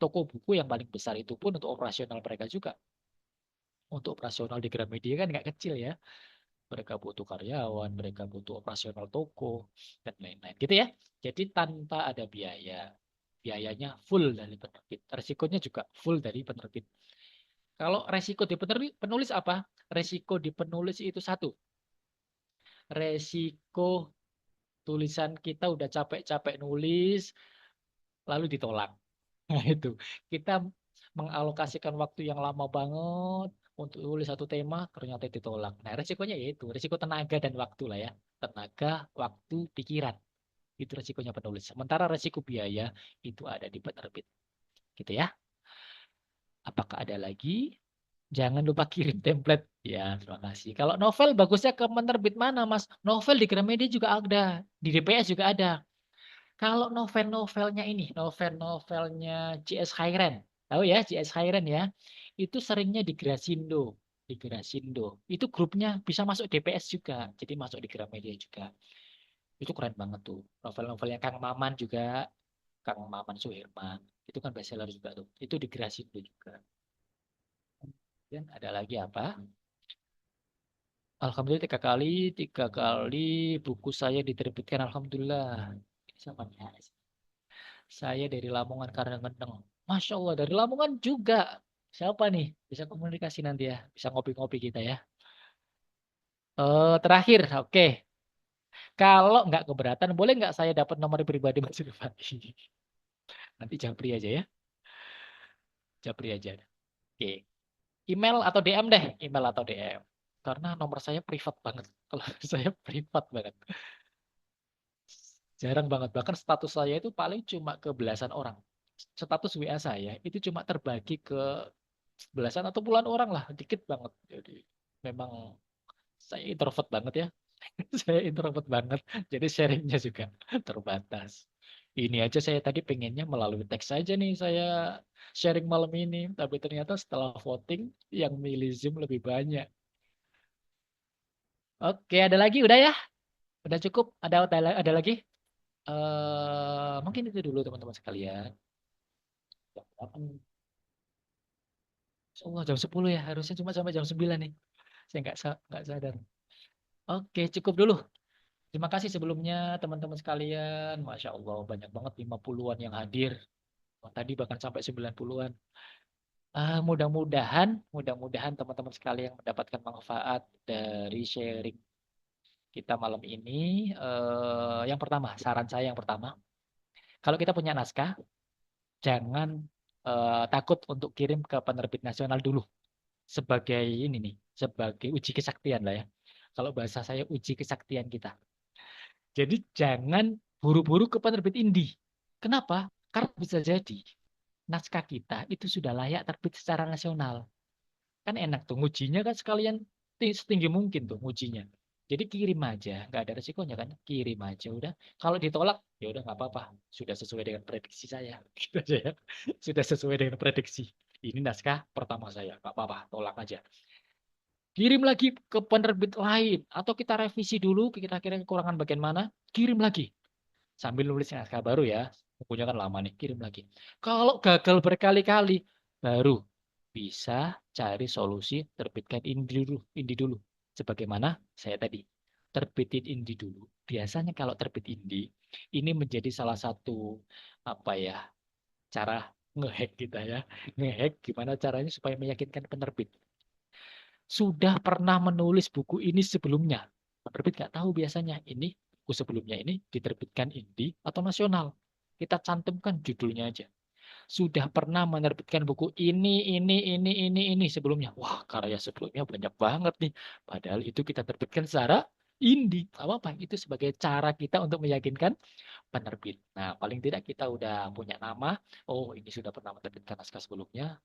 toko buku yang paling besar itu pun untuk operasional mereka juga. Untuk operasional di Gramedia kan nggak kecil ya. Mereka butuh karyawan, mereka butuh operasional toko, dan lain-lain. Gitu ya. Jadi tanpa ada biaya. Biayanya full dari penerbit. Resikonya juga full dari penerbit. Kalau resiko di penulis apa? Resiko di penulis itu satu. Resiko tulisan kita udah capek-capek nulis, lalu ditolak. Nah itu. Kita mengalokasikan waktu yang lama banget untuk tulis satu tema, ternyata ditolak. Nah resikonya yaitu, resiko tenaga dan waktu lah ya. Tenaga, waktu, pikiran. Itu resikonya penulis. Sementara resiko biaya itu ada di penerbit. Gitu ya. Apakah ada lagi? Jangan lupa kirim template. Ya, terima kasih. Kalau novel bagusnya ke penerbit mana, Mas? Novel di Gramedia juga ada. Di DPS juga ada. Kalau novel-novelnya ini, novel-novelnya JS Khairan. Tahu ya, JS Khairan ya. Itu seringnya di Grasindo. Di Grasindo. Itu grupnya bisa masuk DPS juga. Jadi masuk di Gramedia juga. Itu keren banget tuh. Novel-novelnya Kang Maman juga. Kang Maman Suherman. Itu kan bestseller juga tuh. Itu di Grasindo juga. Dan ada lagi apa? Alhamdulillah tiga kali buku saya diterbitkan. Alhamdulillah. Ini sama nih. Saya dari Lamongan karena Ngendeng. Masya Allah, dari Lamongan juga. Siapa nih? Bisa komunikasi nanti ya. Bisa ngopi-ngopi kita ya. Terakhir, oke. Kalau nggak keberatan, boleh nggak saya dapat nomor pribadi Mas Irfan? Nanti Japri aja ya. Japri aja. Oke. Email atau DM deh. Email atau DM. Karena nomor saya privat banget. Kalau saya privat banget. Jarang banget. Bahkan status saya itu paling cuma ke belasan orang. Status WA saya itu cuma terbagi ke belasan atau puluhan orang lah. Dikit banget. Jadi memang saya introvert banget ya. Saya introvert banget. Jadi sharingnya juga terbatas. Ini aja saya tadi pengennya melalui teks saja nih saya sharing malam ini. Tapi ternyata setelah voting yang milih Zoom lebih banyak. Oke, ada lagi? Udah ya? Udah cukup? Ada lagi? Mungkin itu dulu teman-teman sekalian. Jam 8. Oh, jam 10 ya. Harusnya cuma sampai jam 9 nih. Saya nggak sadar. Oke, cukup dulu. Terima kasih sebelumnya teman-teman sekalian. Masya Allah, banyak banget 50-an yang hadir. Tadi bahkan sampai 90-an. Mudah-mudahan teman-teman sekalian mendapatkan manfaat dari sharing kita malam ini. Yang pertama, saran saya yang pertama, kalau kita punya naskah, jangan takut untuk kirim ke penerbit nasional dulu sebagai ini nih, sebagai uji kesaktian lah ya. Kalau bahasa saya uji kesaktian kita. Jadi jangan buru-buru ke penerbit indie. Kenapa? Karena bisa jadi naskah kita itu sudah layak terbit secara nasional. Kan enak tuh ngujinya kan sekalian setinggi mungkin tuh ngujinya. Jadi kirim aja, nggak ada resikonya kan. Kirim aja udah. Kalau ditolak, ya udah nggak apa-apa. Sudah sesuai dengan prediksi saya. Gitu aja ya. Sudah sesuai dengan prediksi. Ini naskah pertama saya, nggak apa-apa, tolak aja. Kirim lagi ke penerbit lain atau kita revisi dulu kira-kira kekurangan bagian mana, kirim lagi sambil nulis naskah baru ya. Bukunya kan lama nih, kirim lagi. Kalau gagal berkali-kali, baru bisa cari solusi terbitkan indie dulu. Sebagaimana saya tadi, terbitin indie dulu. Biasanya kalau terbit indie, ini menjadi salah satu apa ya cara ngehack kita ya. Ngehack gimana caranya supaya meyakinkan penerbit. Sudah pernah menulis buku ini sebelumnya. Penerbit nggak tahu biasanya ini buku sebelumnya ini diterbitkan indie atau nasional. Kita cantumkan judulnya aja. Sudah pernah menerbitkan buku ini sebelumnya. Wah, karya sebelumnya banyak banget nih. Padahal itu kita terbitkan secara indie. Apa-apa, itu sebagai cara kita untuk meyakinkan penerbit. Nah, paling tidak kita udah punya nama. Oh, ini sudah pernah menerbitkan naskah sebelumnya.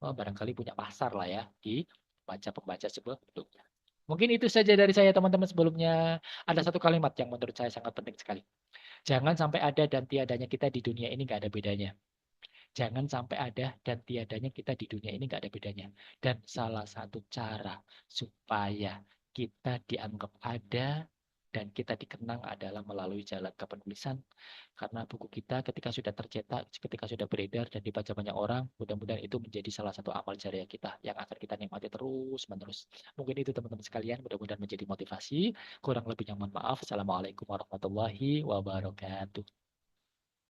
Oh, barangkali punya pasar lah ya di pembaca-pembaca sebelumnya. Mungkin itu saja dari saya teman-teman sebelumnya. Ada satu kalimat yang menurut saya sangat penting sekali. Jangan sampai ada dan tiadanya kita di dunia ini nggak ada bedanya. Jangan sampai ada dan tiadanya kita di dunia ini nggak ada bedanya. Dan salah satu cara supaya kita dianggap ada dan kita dikenang adalah melalui jalan kepenulisan. Karena buku kita ketika sudah tercetak, ketika sudah beredar dan dibaca banyak orang, mudah-mudahan itu menjadi salah satu amal jariah kita yang akan kita nikmati terus-menerus. Mungkin itu teman-teman sekalian, mudah-mudahan menjadi motivasi. Kurang lebihnya mohon maaf. Assalamualaikum warahmatullahi wabarakatuh.